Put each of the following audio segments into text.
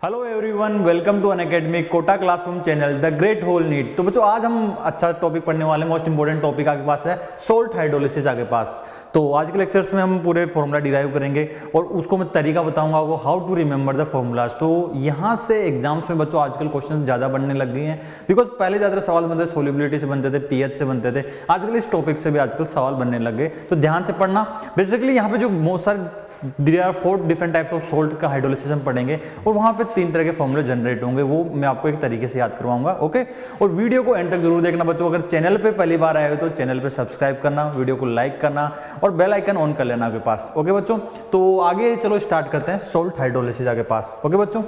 Hello everyone, welcome to Unacademy Kota classroom channel the great whole NEET. तो बच्चों आज हम अच्छा टॉपिक पढ़ने वाले हैं। मोस्ट इंपोर्टेंट टॉपिक आपके पास है सोल्ट हाइड्रोलिसिस आपके पास। तो आज के लेक्चर्स में हम पूरे फॉर्मूला डिराइव करेंगे और उसको मैं तरीका बताऊंगा आपको how to remember the formulas. तो यहाँ से एग्जाम्स में बच्चों आजकल क्वेश्चन ज्यादा बनने लग गए हैं, बिकॉज पहले ज्यादा सवाल बनते थे सोल्युबिलिटी से बनते थे, पीएच से बनते थे। आजकल इस टॉपिक से भी आजकल सवाल बनने लग गए, तो ध्यान से पढ़ना। बेसिकली यहाँ पे जो मोस्ट सारे there are 4 different types of salt का हाइड्रोलिसिस हम पढ़ेंगे और वहां पे 3 तरह के फॉर्मूले जनरेट होंगे, वो मैं आपको एक तरीके से याद करवाऊंगा। ओके, और वीडियो को एंड तक जरूर देखना बच्चों। अगर चैनल पे पहली बार आए हो तो चैनल पे सब्सक्राइब करना, वीडियो को लाइक करना और बेल आइकन ऑन कर लेना आपके पास। ओके बच्चों, तो आगे चलो स्टार्ट करते हैं सोल्ट हाइड्रोलिसिस आपके पास। ओके बच्चों,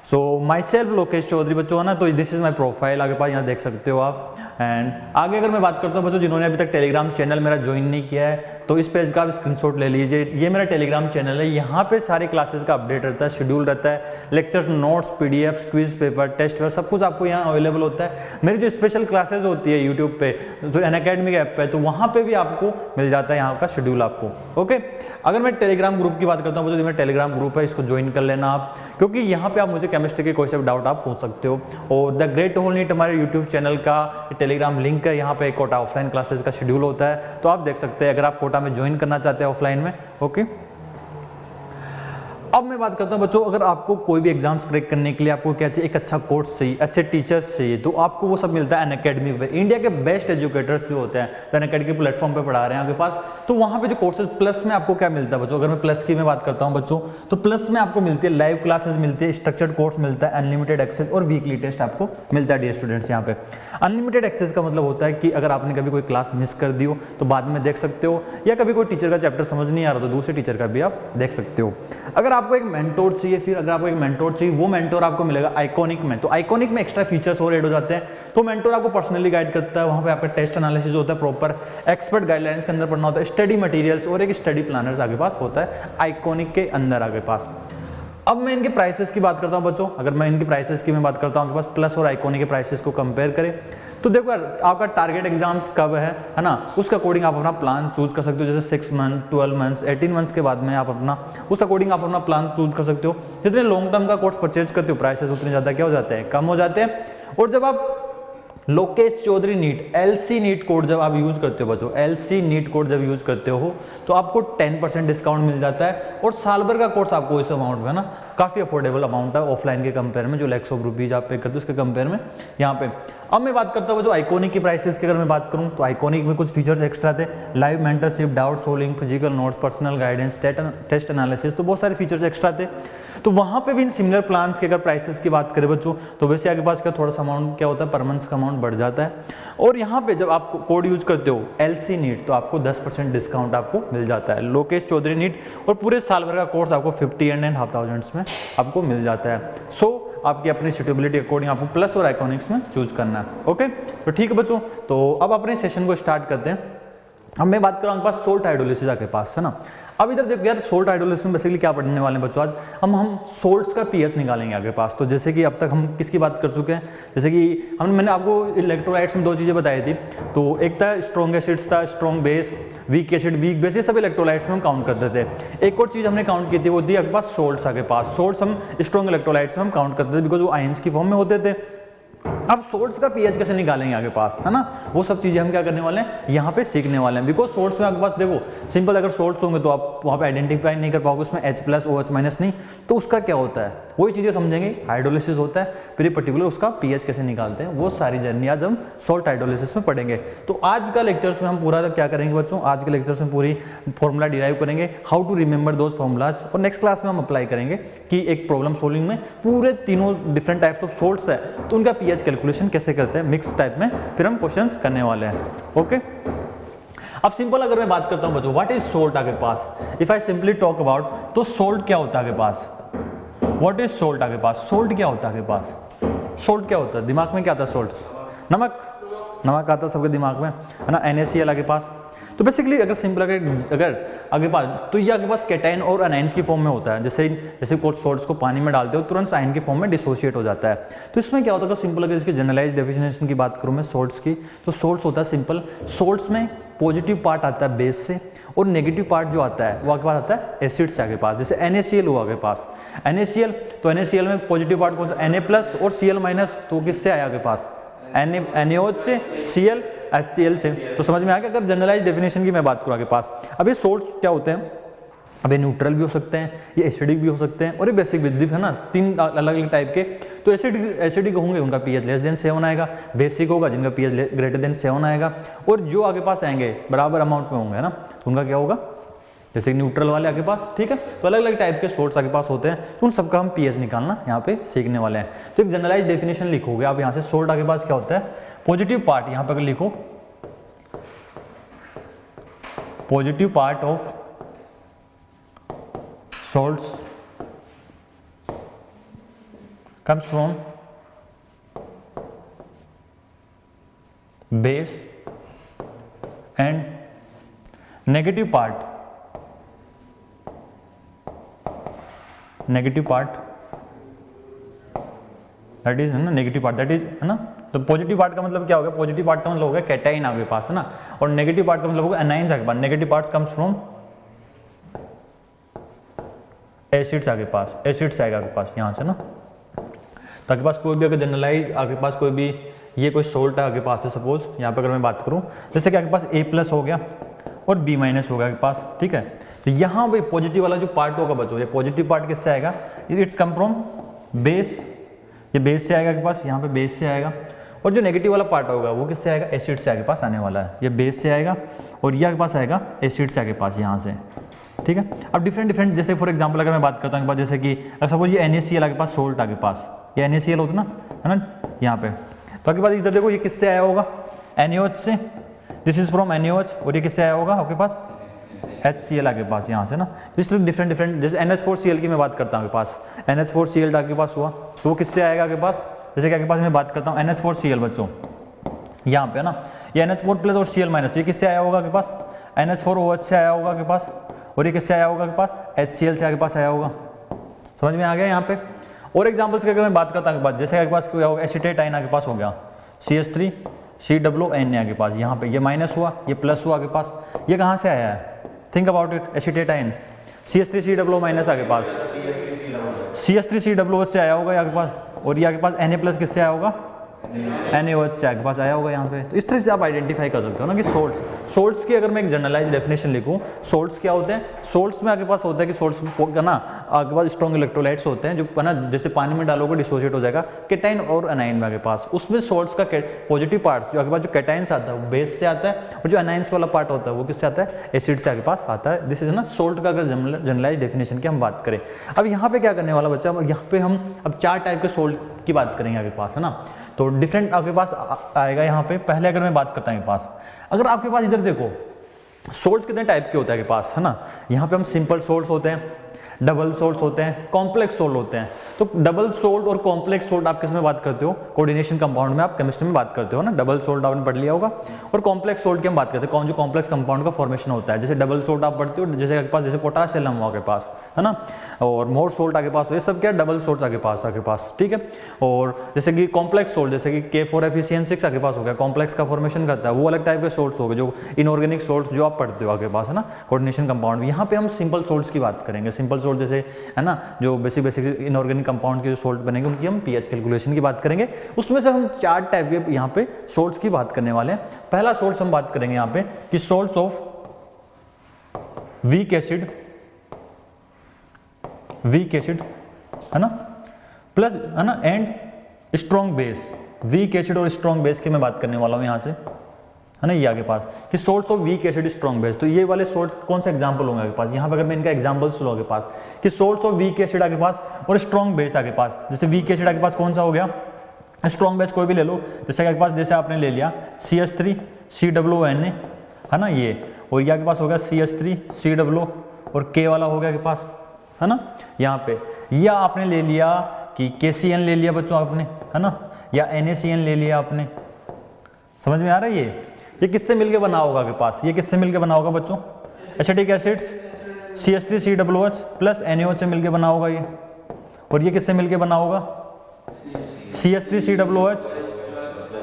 सो माई सेल्फ लोकेश चौधरी बच्चों है ना, तो दिस इज माई प्रोफाइल आपके पास, यहाँ देख सकते हो आप। एंड आगे अगर मैं बात करता हूँ बच्चों, जिन्होंने अभी तक टेलीग्राम चैनल मेरा ज्वाइन नहीं किया है तो इस पेज का आप स्क्रीनशॉट ले लीजिए। ये मेरा टेलीग्राम चैनल है, यहाँ पे सारे क्लासेस का अपडेट रहता है, शेड्यूल रहता है, lectures, notes, PDF, quiz paper, test paper, सब कुछ आपको यहाँ अवेलेबल होता है। मेरी जो स्पेशल क्लासेस होती है यूट्यूब पे, जो अनअकैडमी के ऐप पे, तो वहाँ पे भी आपको मिल जाता है यहाँ का शेड्यूल आपको। ओके, अगर मैं टेलीग्राम ग्रुप की बात करता हूँ, जो मेरा टेलीग्राम ग्रुप है इसको ज्वाइन कर लेना आप, क्योंकि यहाँ पे आप मुझे केमिस्ट्री के कोई से डाउट आप पूछ सकते हो। और द ग्रेट होल नीट हमारे यूट्यूब चैनल का टेलीग्राम लिंक है, यहाँ पे कोटा ऑफलाइन क्लासेस का शेड्यूल होता है, तो आप देख सकते हैं अगर आप कोटा में ज्वाइन करना चाहते हैं ऑफलाइन में। ओके, अब मैं बात करता हूं बच्चों, अगर आपको कोई भी एग्जाम्स क्रैक करने के लिए आपको क्या चाहिए, एक अच्छा कोर्स चाहिए, अच्छे टीचर्स चाहिए, तो आपको वो सब मिलता है अनअकैडमी पे। इंडिया के बेस्ट एजुकेटर्स जो होते हैं अनअकैडमी प्लेटफॉर्म पे पढ़ा रहे हैं आपके पास, तो वहां पे जो कोर्सेज प्लस में आपको क्या मिलता है बच्चों, अगर मैं प्लस की मैं बात करता हूं बच्चों, तो प्लस में आपको मिलती है लाइव क्लासेस मिलती है, स्ट्रक्चर्ड कोर्स मिलता है, अनलिमिटेड एक्सेस और वीकली टेस्ट आपको मिलता है डियर स्टूडेंट्स। यहाँ पे अनलिमिटेड एक्सेस का मतलब होता है कि अगर आपने कभी कोई क्लास मिस कर दी हो तो बाद में देख सकते हो, या कभी कोई टीचर का चैप्टर समझ नहीं आ रहा तो दूसरे टीचर का भी आप देख सकते हो। अगर आपको एक मेंटोर चाहिए, फिर अगर आपको एक मेंटोर चाहिए, वो मेंटोर आपको मिलेगा आइकॉनिक में। तो आइकॉनिक में एक्स्ट्रा फीचर्स और ऐड हो जाते हैं, तो मेंटोर आपको पर्सनली गाइड करता है, वहां पे आपका टेस्ट एनालिसिस होता है, प्रॉपर एक्सपर्ट गाइडलाइंस के अंदर पढ़ना होता है, स्टडी मटेरियल्स और एक स्टडी प्लानर्स आपके पास होता है आइकॉनिक के अंदर आपके पास। अब मैं इनके प्राइसेस की बात करता हूं बच्चों, अगर मैं इनकी प्राइसेस की मैं बात करता हूं आपके पास प्लस और आइकॉनिक के प्राइसेस को कंपेयर करें, तो देखो यार आपका टारगेट एग्जाम्स कब है ना, उसके अकॉर्डिंग आप अपना प्लान चूज कर सकते हो। जैसे 6 मंथ, 12 मंथ्स, 18 मंथ्स के बाद में आप अपना उस अकॉर्डिंग आप अपना प्लान चूज कर सकते हो। जितने लॉन्ग टर्म का कोर्स परचेज करते हो प्राइसेस उतने ज्यादा क्या हो जाते हैं, कम हो जाते हैं। और जब आप Lokesh Chaudhary NEET LC NEET code जब आप यूज करते हो बच्चों, एलसी नीट कोड जब यूज करते हो तो आपको 10% डिस्काउंट मिल जाता है, और साल भर का कोर्स आपको इस अमाउंट में ना काफी अफोर्डेबल अमाउंट है ऑफलाइन के कंपेयर में, जो लैक्स ऑफ रुपीज आप पे करते हो उसके कंपेयर में यहाँ पे। अब मैं बात करता हूँ जो आइकॉनिक की प्राइसेस की, अगर मैं बात करूँ तो आइकॉनिक में कुछ फीचर्स एक्स्ट्रा थे, live mentorship, doubt solving, physical notes, personal guidance, test analysis, तो बहुत सारे फीचर्स एक्स्ट्रा थे। तो वहां पे भी इन सिमिलर प्लान्स के अगर प्राइसेस की बात करें बच्चों, तो वैसे आपके पास क्या थोड़ा सा अमाउंट क्या होता है, पर मंथ का अमाउंट बढ़ जाता है। और यहाँ पे जब आप कोड यूज करते हो एलसी नीट, तो आपको 10% डिस्काउंट आपको मिल जाता है लोकेश चौधरी नीट, और पूरे साल भर का कोर्स आपको 50,500 में आपको मिल जाता है। सो आपकी अपनी सूटेबिलिटी अकॉर्डिंग आपको प्लस और आइकॉनिक्स में चूज करना है। ओके, तो ठीक है बच्चों, तो अब अपने सेशन को स्टार्ट करते हैं। अब मैं बात कर रहा हूँ पास सोल्ट हाइड्रोलिसिस आपके पास है ना। अब इधर देखो यार, सोल्ट हाइड्रोलिसिस में बेसिकली क्या पढ़ने वाले हैं बच्चों, आज हम सोल्ट्स का पीएच निकालेंगे आपके पास। तो जैसे कि अब तक हम किसकी बात कर चुके हैं, जैसे कि मैंने आपको इलेक्ट्रोलाइट्स में 2 चीजें बताई थी, तो एक था स्ट्रॉन्ग एसिड्स था, strong base, weak acid, weak base, ये सब इलेक्ट्रोलाइट्स में हम काउंट करते थे। एक और चीज हमने काउंट की थी, वो थी आपके पास सोल्ट्स आपके पास। सोल्ट्स हम स्ट्रॉन्ग इलेक्ट्रोलाइट्स में हम काउंट करते थे, बिकॉज वो आयंस की फॉर्म में होते थे। अब सोल्ट्स का पीएच कैसे निकालेंगे आगे पास है ना, वो सब चीजें हम क्या करने वाले हैं यहाँ पे सीखने वाले हैं। बिकॉज सोल्ट्स में आपके पास देखो सिंपल, अगर सोल्ट्स होंगे तो आप वहां पे आइडेंटिफाई नहीं कर पाओगे उसमें H+ OH- नहीं, तो उसका क्या होता है वही चीजें समझेंगे। हाइड्रोलिसिस होता है, फिर ये पर्टिकुलर उसका पीएच कैसे निकालते हैं, वो सारी जर्नी आज हम सोल्ट हाइड्रोलिसिस में पढ़ेंगे। तो आज का लेक्चर्स में हम पूरा क्या करेंगे बच्चों, आज के लेक्चर्स में पूरी फॉर्मूला डिराइव करेंगे, how to remember those formulas, और नेक्स्ट क्लास में हम अप्लाई करेंगे कि एक प्रॉब्लम सोल्विंग में पूरे तीनों डिफरेंट टाइप्स ऑफ सोल्ट्स है तो उनका पीएच कैलकुलेशन कैसे करते हैं मिक्स टाइप में, फिर हम क्वेश्चंस करने वाले हैं। ओके, अब सिंपल अगर मैं बात करता हूं बच्चों, व्हाट इज सोल्ट आपके पास, if I simply talk about, तो सोल्ट क्या होता है आपके पास, व्हाट इज सोल्ट आपके पास, सोल्ट क्या होता है आपके पास, सोल्ट क्या होता है, दिमाग में क्या आता है, सोल्ट्स नमक, नमक आता है सबके दिमाग में है ना, NaCl आपके पास। तो बेसिकली अगर सिंपल अगर आगे पास, तो ये आपके पास कैटाइन और अनाइंस की फॉर्म में होता है। जैसे कोई सोल्ट्स को पानी में डालते हो तुरंत आयन की फॉर्म में डिसोशिएट हो जाता है। तो इसमें क्या होता है, सिंपल अगर इसकी जनरलाइज डेफिनेशन की बात करूं मैं सोल्ट्स की, तो सोल्ट्स होता है सिंपल, सोल्ट्स में पॉजिटिव पार्ट आता है बेस से और नेगेटिव पार्ट जो आता है वो आपके पास आता है एसिड से आपके पास। जैसे NaCl हुआ आपके पास, NaCl, तो NaCl में पॉजिटिव पार्ट कौन सा, Na+ और Cl-, तो किससे आया आपके पास, NaOH से, Cl HCl से। तो समझ में आ गया। अगर जनरलाइज डेफिनेशन की मैं बात करूँ आपके पास, अब ये सोल्ट्स क्या होते हैं, अब ये न्यूट्रल भी हो सकते हैं, ये एसिडिक भी हो सकते हैं और ये बेसिक भी, है ना, 3 अलग अलग टाइप के। तो एसिडिक होंगे उनका pH लेस देन 7 आएगा, बेसिक होगा जिनका pH ग्रेटर देन 7 आएगा, और जो आगे पास आएंगे बराबर अमाउंट में होंगे, है ना, तो उनका क्या होगा, जैसे न्यूट्रल वाले आगे पास, ठीक है। तो अलग अलग टाइप के सोल्ट्स आगे पास होते हैं, तो उन सबका हम pH निकालना यहाँ पे सीखने वाले हैं। तो एक जनरलाइज डेफिनेशन लिखोगे आप यहाँ से, सोल्ट आगे पास क्या होता है, पॉजिटिव पार्ट, यहाँ पर लिखो positive part of salts comes from base and negative part that is, है ना, negative part that is, है ना। तो पॉजिटिव पार्ट का मतलब क्या होगा, पॉजिटिव पार्ट का मतलब होगा कैटाइन आपके पास, है ना, और नेगेटिव पार्ट का मतलब होगा एनाइंस आपके पास। Negative part comes from acids आगे पास, एसिड से आएगा आपके पास यहाँ से ना। तो आपके पास कोई भी अगर जनरलाइज आपके पास कोई भी ये कोई सोल्ट है आपके पास है, सपोज यहाँ पे अगर मैं बात करूँ, जैसे कि आपके पास A+ हो गया और B- हो गया आपके पास, ठीक है। तो यहाँ पे पॉजिटिव वाला जो पार्ट होगा बच्चों, ये पॉजिटिव पार्ट किससे आएगा, इट्स कम फ्रॉम बेस, ये बेस से आएगा आपके पास, यहाँ पे बेस से आएगा। और जो नेगेटिव वाला पार्ट होगा वो किससे आएगा, एसिड से आगे पास आने वाला है, ये बेस से आएगा और ये आपके पास आएगा एसिड से आगे पास यहाँ से, ठीक है। अब डिफरेंट जैसे फॉर एग्जांपल अगर मैं बात करता हूँ, जैसे कि अगर सपोज ये NaCl आगे पास, सोल्ट आगे पास, ये NaCl होता है ना यहाँ पे, तो आपके पास इधर देखो ये किससे आया होगा, NaOH से, दिस इज फ्रॉम NaOH, और ये किससे आया होगा आपके पास, HCl आगे पास यहाँ से ना। तो इस तरह डिफरेंट जैसे NH4Cl की मैं बात करता हूँ आपके पास, NH4Cl आपके पास हुआ तो वो किससे आएगा आपके पास, जैसे कि आपके पास मैं बात करता हूँ NH4Cl बच्चों, यहाँ पे ना, ये NH4+ और Cl-, ये किससे आया होगा आपके पास, NH4OH से आया होगा आपके पास, और ये किससे आया होगा आपके पास, HCl से आपके पास आया होगा। समझ में आ गया यहाँ पे। और एग्जांपल्स की अगर मैं बात करता हूँ आपके पास, जैसे आपके पास क्या होगा, एसिटेटाइन आपके पास हो गया, CH3 COOH आपके पास, यहाँ पे ये माइनस हुआ, ये प्लस हुआ आपके पास, ये कहाँ से आया है, think about it, acetate ion CH3 COOH आपके पास, CH3 COOH से आया होगा आपके पास, और ये आपके पास Na+ किससे आया होगा, NaOH से आपके पास आया होगा यहाँ पे। तो इस तरह से आप आइडेंटिफाई कर सकते हो ना कि सोल्ट्स की अगर मैं एक जनरलाइज डेफिनेशन लिखूँ, सोल्ट्स क्या होते हैं, सोल्ट्स में आपके पास होता है कि सोल्ट्स का ना आपके पास स्ट्रॉन्ग इलेक्ट्रोलाइट्स होते हैं, जो है ना जैसे पानी में डालोगे डिसोशिएट हो जाएगा, कैटाइन और अनाइन में आपके पास। उसमें सोल्ट्स का पॉजिटिव पार्ट्स जो आपके पास जो कैटाइन्स आता है वो बेस से आता है, और जो अनाइंस वाला पार्ट होता है वो किससे आता है, एसिड से आपके पास आता है। दिस इज ना सोल्ट का अगर जनरलाइज डेफिनेशन की हम बात करें। अब यहाँ पे क्या करने वाला बच्चा, यहाँ पे हम अब 4 टाइप के सोल्ट की बात करेंगे आपके पास, है ना। तो डिफरेंट आपके पास आएगा यहाँ पे। पहले अगर मैं बात करता हूँ पास, अगर आपके पास इधर देखो सोल्ट्स कितने टाइप के होते हैं आपके पास, है ना। यहाँ पे हम सिंपल सोल्ट्स होते हैं, डबल सोल्ट्स होते हैं, कॉम्प्लेक्स सोल्ट होते हैं। तो डबल सोल्ट और कॉम्प्लेक्स सोल्ट आप किस में बात करते हो, कोऑर्डिनेशन कंपाउंड में, आप केमिस्ट्री में बात करते हो ना। डबल सोल्ट आपने पढ़ लिया होगा। और कॉम्प्लेक्स सोल्ट की हम बात करते हैं, कौन जो कॉम्प्लेक्स कंपाउंड का फॉर्मेशन होता है। जैसे डबल सोल्ट आप पढ़ते हो, जैसे आपके पास जैसे पोटाशियम हुआ आपके पास, है ना, और मोर सोल्ट आपके पास, ये सब क्या डबल सोल्ट आपके पास, ठीक है। और जैसे कि कॉम्प्लेक्स सोल्ट, जैसे कि K4FeCN6 आपके पास हो गया, कॉम्प्लेक्स का फॉर्मेशन करता है, वो अलग टाइप के सोल्ट्स हो गए, जो इनऑर्गेनिक सोल्ट्स जो आप पढ़ते हो आपके पास, है ना, कोऑर्डिनेशन कंपाउंड। यहाँ पे हम सिंपल सोल्ट्स की बात करेंगे। सिंपल सोल्ट जैसे, है ना, जो बेसिक इनऑर्गेनिक कंपाउंड के जो सोल्ट बनेंगे उनकी हम पीएच कैलकुलेशन की बात करेंगे। उसमें से हम 4 टाइप के यहाँ पे सोल्ट्स की बात करने वाले हैं। पहला सोल्ट्स हम बात करेंगे यहाँ पे कि सोल्ट्स ऑफ वीक एसिड, है ना, प्लस, है ना, and strong base. Weak acid और स्ट्रॉन्ग बेस की मैं बात करने वाला हूँ यहाँ से, है ना, ये आगे पास कि salts of weak acid strong base. तो ये वाले सोल्ट्स कौन से एग्जांपल होंगे आगे पास, यहाँ पर अगर मैं इनका एग्जांपल्स लो आगे पास कि सोल्ट्स ऑफ वीक एसिड आगे पास और स्ट्रॉन्ग बेस आगे पास। जैसे वीक एसिड आगे पास कौन सा हो गया, स्ट्रॉन्ग बेस कोई भी ले लो, जैसे आगे पास जैसे आपने ले लिया CH3 COONA, है ना, ये, और ये आगे पास हो गया CH3 COO और K वाला हो गया आगे पास, है ना, यहाँ पे। या आपने ले लिया कि KCN ले लिया बच्चों आपने, है ना, या NaCN ले लिया आपने। समझ में आ रहा है ये किससे मिलके बना होगा आपके पास, ये किससे मिलके बना होगा बच्चों, acetic acids CH3 COOH plus NaOH से मिलके बना होगा ये। और ये किससे मिलके बना होगा, CH3 COOH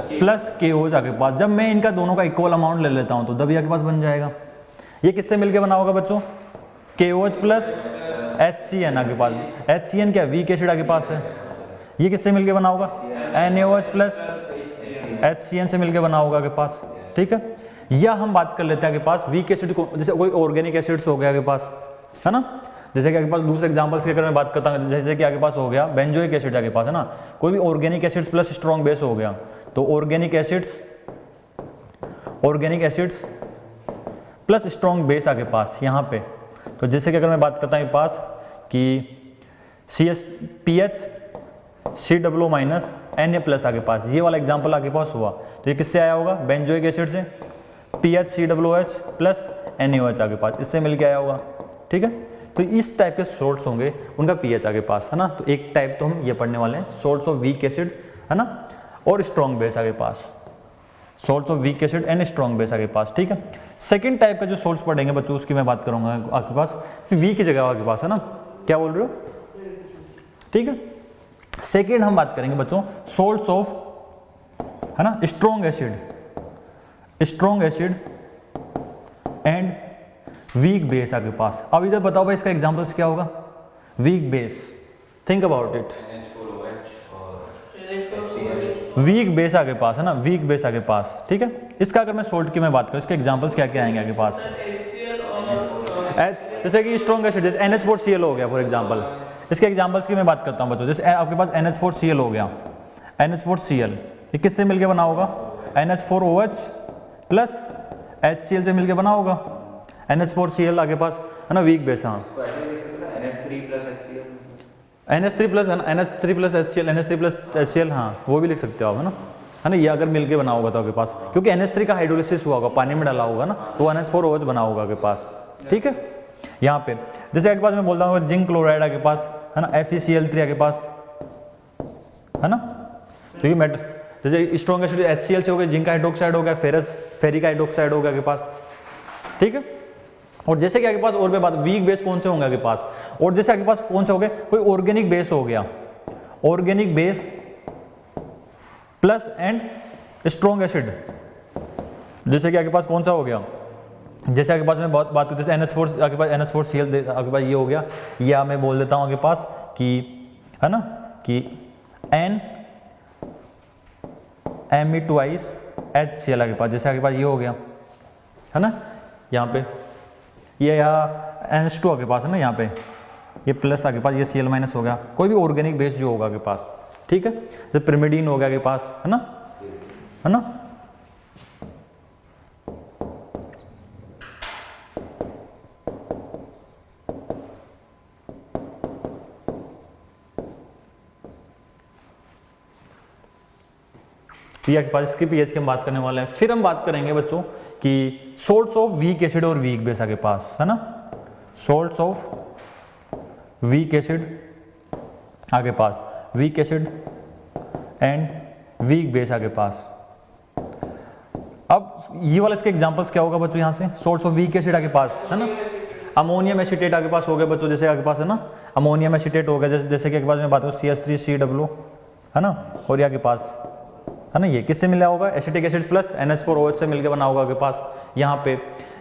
प्लस KOH आपके पास। जब मैं इनका दोनों का इक्वल अमाउंट ले लेता हूं तो तभी आपके पास बन जाएगा। ये किससे मिलके बना होगा बच्चों? KOH प्लस HCN आपके पास। HCN क्या? वीक एसिड आपके पास है। ये किससे मिलके बना होगा? NaOH प्लस HCN से मिलके बना होगा आपके पास, ठीक है। या हम बात कर लेते हैं आपके पास वीक एसिड को, जैसे कोई ऑर्गेनिक एसिड्स हो गया आपके पास, है ना। जैसे कि आपके पास दूसरे एग्जांपल्स की अगर मैं बात करता हूँ, जैसे कि आपके पास हो गया बेंजोइक एसिड आपके पास, है ना। कोई भी organic acids plus strong base हो गया, तो organic acids plus strong base आपके पास यहाँ पे। तो जैसे कि अगर मैं बात करता हूँ पास कि PH COO minus Na plus आपके पास, ये वाला एग्जांपल आपके पास हुआ, तो ये किससे आया होगा? बेंजोइक एसिड से। PH COOH प्लस NaOH आपके पास, इससे मिलके आया होगा, ठीक है। तो इस टाइप के सोल्ट्स होंगे, उनका pH आपके पास, है ना। तो एक टाइप तो हम ये पढ़ने वाले हैं, सोल्ट्स ऑफ वीक एसिड, है ना, और स्ट्रॉन्ग बेस आपके पास, salts of weak acid and strong base आपके पास, ठीक है। सेकंड टाइप का जो सोल्ट्स पढ़ेंगे बच्चों, उसकी मैं बात करूंगा आपके पास, वीक की जगह आपके पास, है ना। क्या बोल रहे हो? ठीक है। सेकेंड हम बात करेंगे बच्चों सोल्ट्स ऑफ, है ना, strong acid and weak base आपके पास। अब इधर बताओ भाई इसका एग्जांपल्स क्या होगा? Weak base, think about it. Week base आपके पास, है ना, वीक बेस आपके पास, ठीक है। इसका अगर मैं सोल्ट की मैं बात करूं, इसके एग्जांपल्स क्या क्या आएंगे आपके पास? जैसे कि स्ट्रॉन्ग एसिड, जैसे NH4Cl हो गया फॉर एग्जांपल। इसके एग्जांपल्स की मैं बात करता हूं बच्चों, जैसे आपके पास NH4Cl हो गया, NH4Cl ये किससे मिलके बना होगा? NH4OH प्लस HCl से मिलके बना होगा। NH4Cl आपके पास, है ना, वीक बेस। हाँ, NH3 प्लस HCl, हाँ वो भी लिख सकते हो आप, है ना। ये अगर मिलके बना होगा तो आपके पास, क्योंकि NH3 का हाइड्रोलिसिस हुआ होगा, पानी में डाला होगा ना, तो NH4OH बना होगा आपके पास, ठीक है। यहाँ पे जैसे आपके पास मैं बोलता हूँ जिंक क्लोराइड आपके पास, है ना, FeCl3 आपके पास, है ना। तो ये जैसे स्ट्रॉन्ग एसिड HCl से हो गया, जिंक हाइड्रोक्साइड हो गया, फेरिक हाइड्रोक्साइड हो गया आपके पास, ठीक है। और जैसे कि आपके पास और भी बात, वीक बेस कौन से होंगे आपके पास, और जैसे आपके पास कौन से हो गए, कोई ऑर्गेनिक बेस हो गया, organic base plus and strong acid, जैसे कि आपके पास कौन सा हो गया, जैसे आपके पास मैं बहुत बात करते हैं NH4, आपके पास NH4Cl आपके पास ये हो गया, या मैं बोल देता हूँ आपके पास कि, है ना, कि NMe2HCl आपके पास, जैसे आपके पास ये हो गया, है ना, यहाँ पे ये, या NH2 आपके पास, है ना, यहाँ पे ये प्लस आपके पास, ये Cl माइनस हो गया, कोई भी ऑर्गेनिक बेस जो होगा आपके पास, ठीक है। जैसे पिरिमिडीन हो गया आपके पास, है ना, है ना। आपके पास इसके pH की हम बात करने वाले हैं। फिर हम बात करेंगे बच्चों कि सोल्ट्स ऑफ वीक एसिड और वीक बेस आपके पास, है ना, सोल्ट्स ऑफ वीक एसिड आपके पास, weak acid and weak base आपके पास। अब ये वाला इसके एग्जांपल्स क्या होगा बच्चों, यहाँ से सोल्ट्स ऑफ वीक एसिड आपके पास, है ना, अमोनियम एसिटेट आपके पास हो गया बच्चों, जैसे आपके पास, है ना, अमोनियम एसिटेट हो गया, जैसे कि आपके पास मैं बात करूँ CH3COO, है ना, और ये आपके पास, है ना, ये किससे मिला होगा? एसिटिक एसिड प्लस NH4OH से मिलकर बना होगा आपके पास यहाँ पे।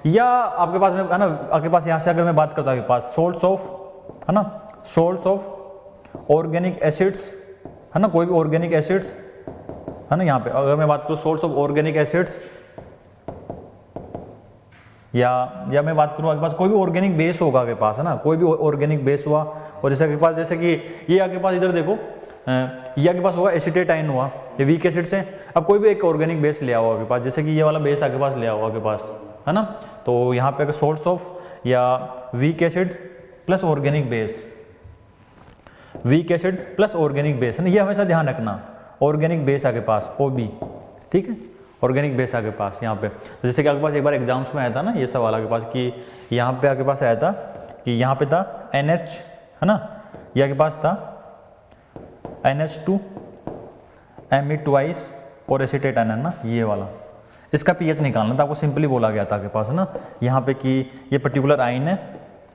या आपके पास में, है ना, आपके पास यहाँ से अगर मैं बात करता हूँ आपके पास सोल्ट्स ऑफ, है ना, सोल्ट्स ऑफ ऑर्गेनिक एसिड्स, है ना, कोई भी ऑर्गेनिक एसिड्स, है ना, यहाँ पे अगर मैं बात करूँ सोल्ट्स ऑफ ऑर्गेनिक एसिड्स, या मैं बात करूँ आपके पास कोई भी ऑर्गेनिक बेस होगा आपके पास, है ना, कोई भी ऑर्गेनिक बेस हुआ, और जैसे आपके पास, जैसे कि ये आपके पास इधर देखो, ये आपके पास होगा एसिटेटाइन हुआ, ये वीक एसिड से। अब कोई भी एक ऑर्गेनिक बेस लिया हुआ आपके पास, जैसे कि ये वाला बेस आपके पास लिया हुआ आपके पास, है ना, तो यहाँ पे सोल्ट्स ऑफ या week acid plus organic base, weak acid plus organic base, है ना, ये हमेशा ध्यान रखना, ऑर्गेनिक बेस आपके पास OB, ठीक है, ऑर्गेनिक बेस आपके पास यहाँ पे। तो जैसे कि आपके पास एक बार एग्जाम्स में आया था ना ये सवाल आपके पास, कि यहाँ पे आपके पास आया था कि यहाँ पे था NH, है ना, ये आपके पास था NH2 Me2 और एसिटेटाइन, है ना, ये वाला, इसका pH निकालना था आपको, सिंपली बोला गया था आपके पास, है ना, यहाँ पे कि ये पर्टिकुलर आइन है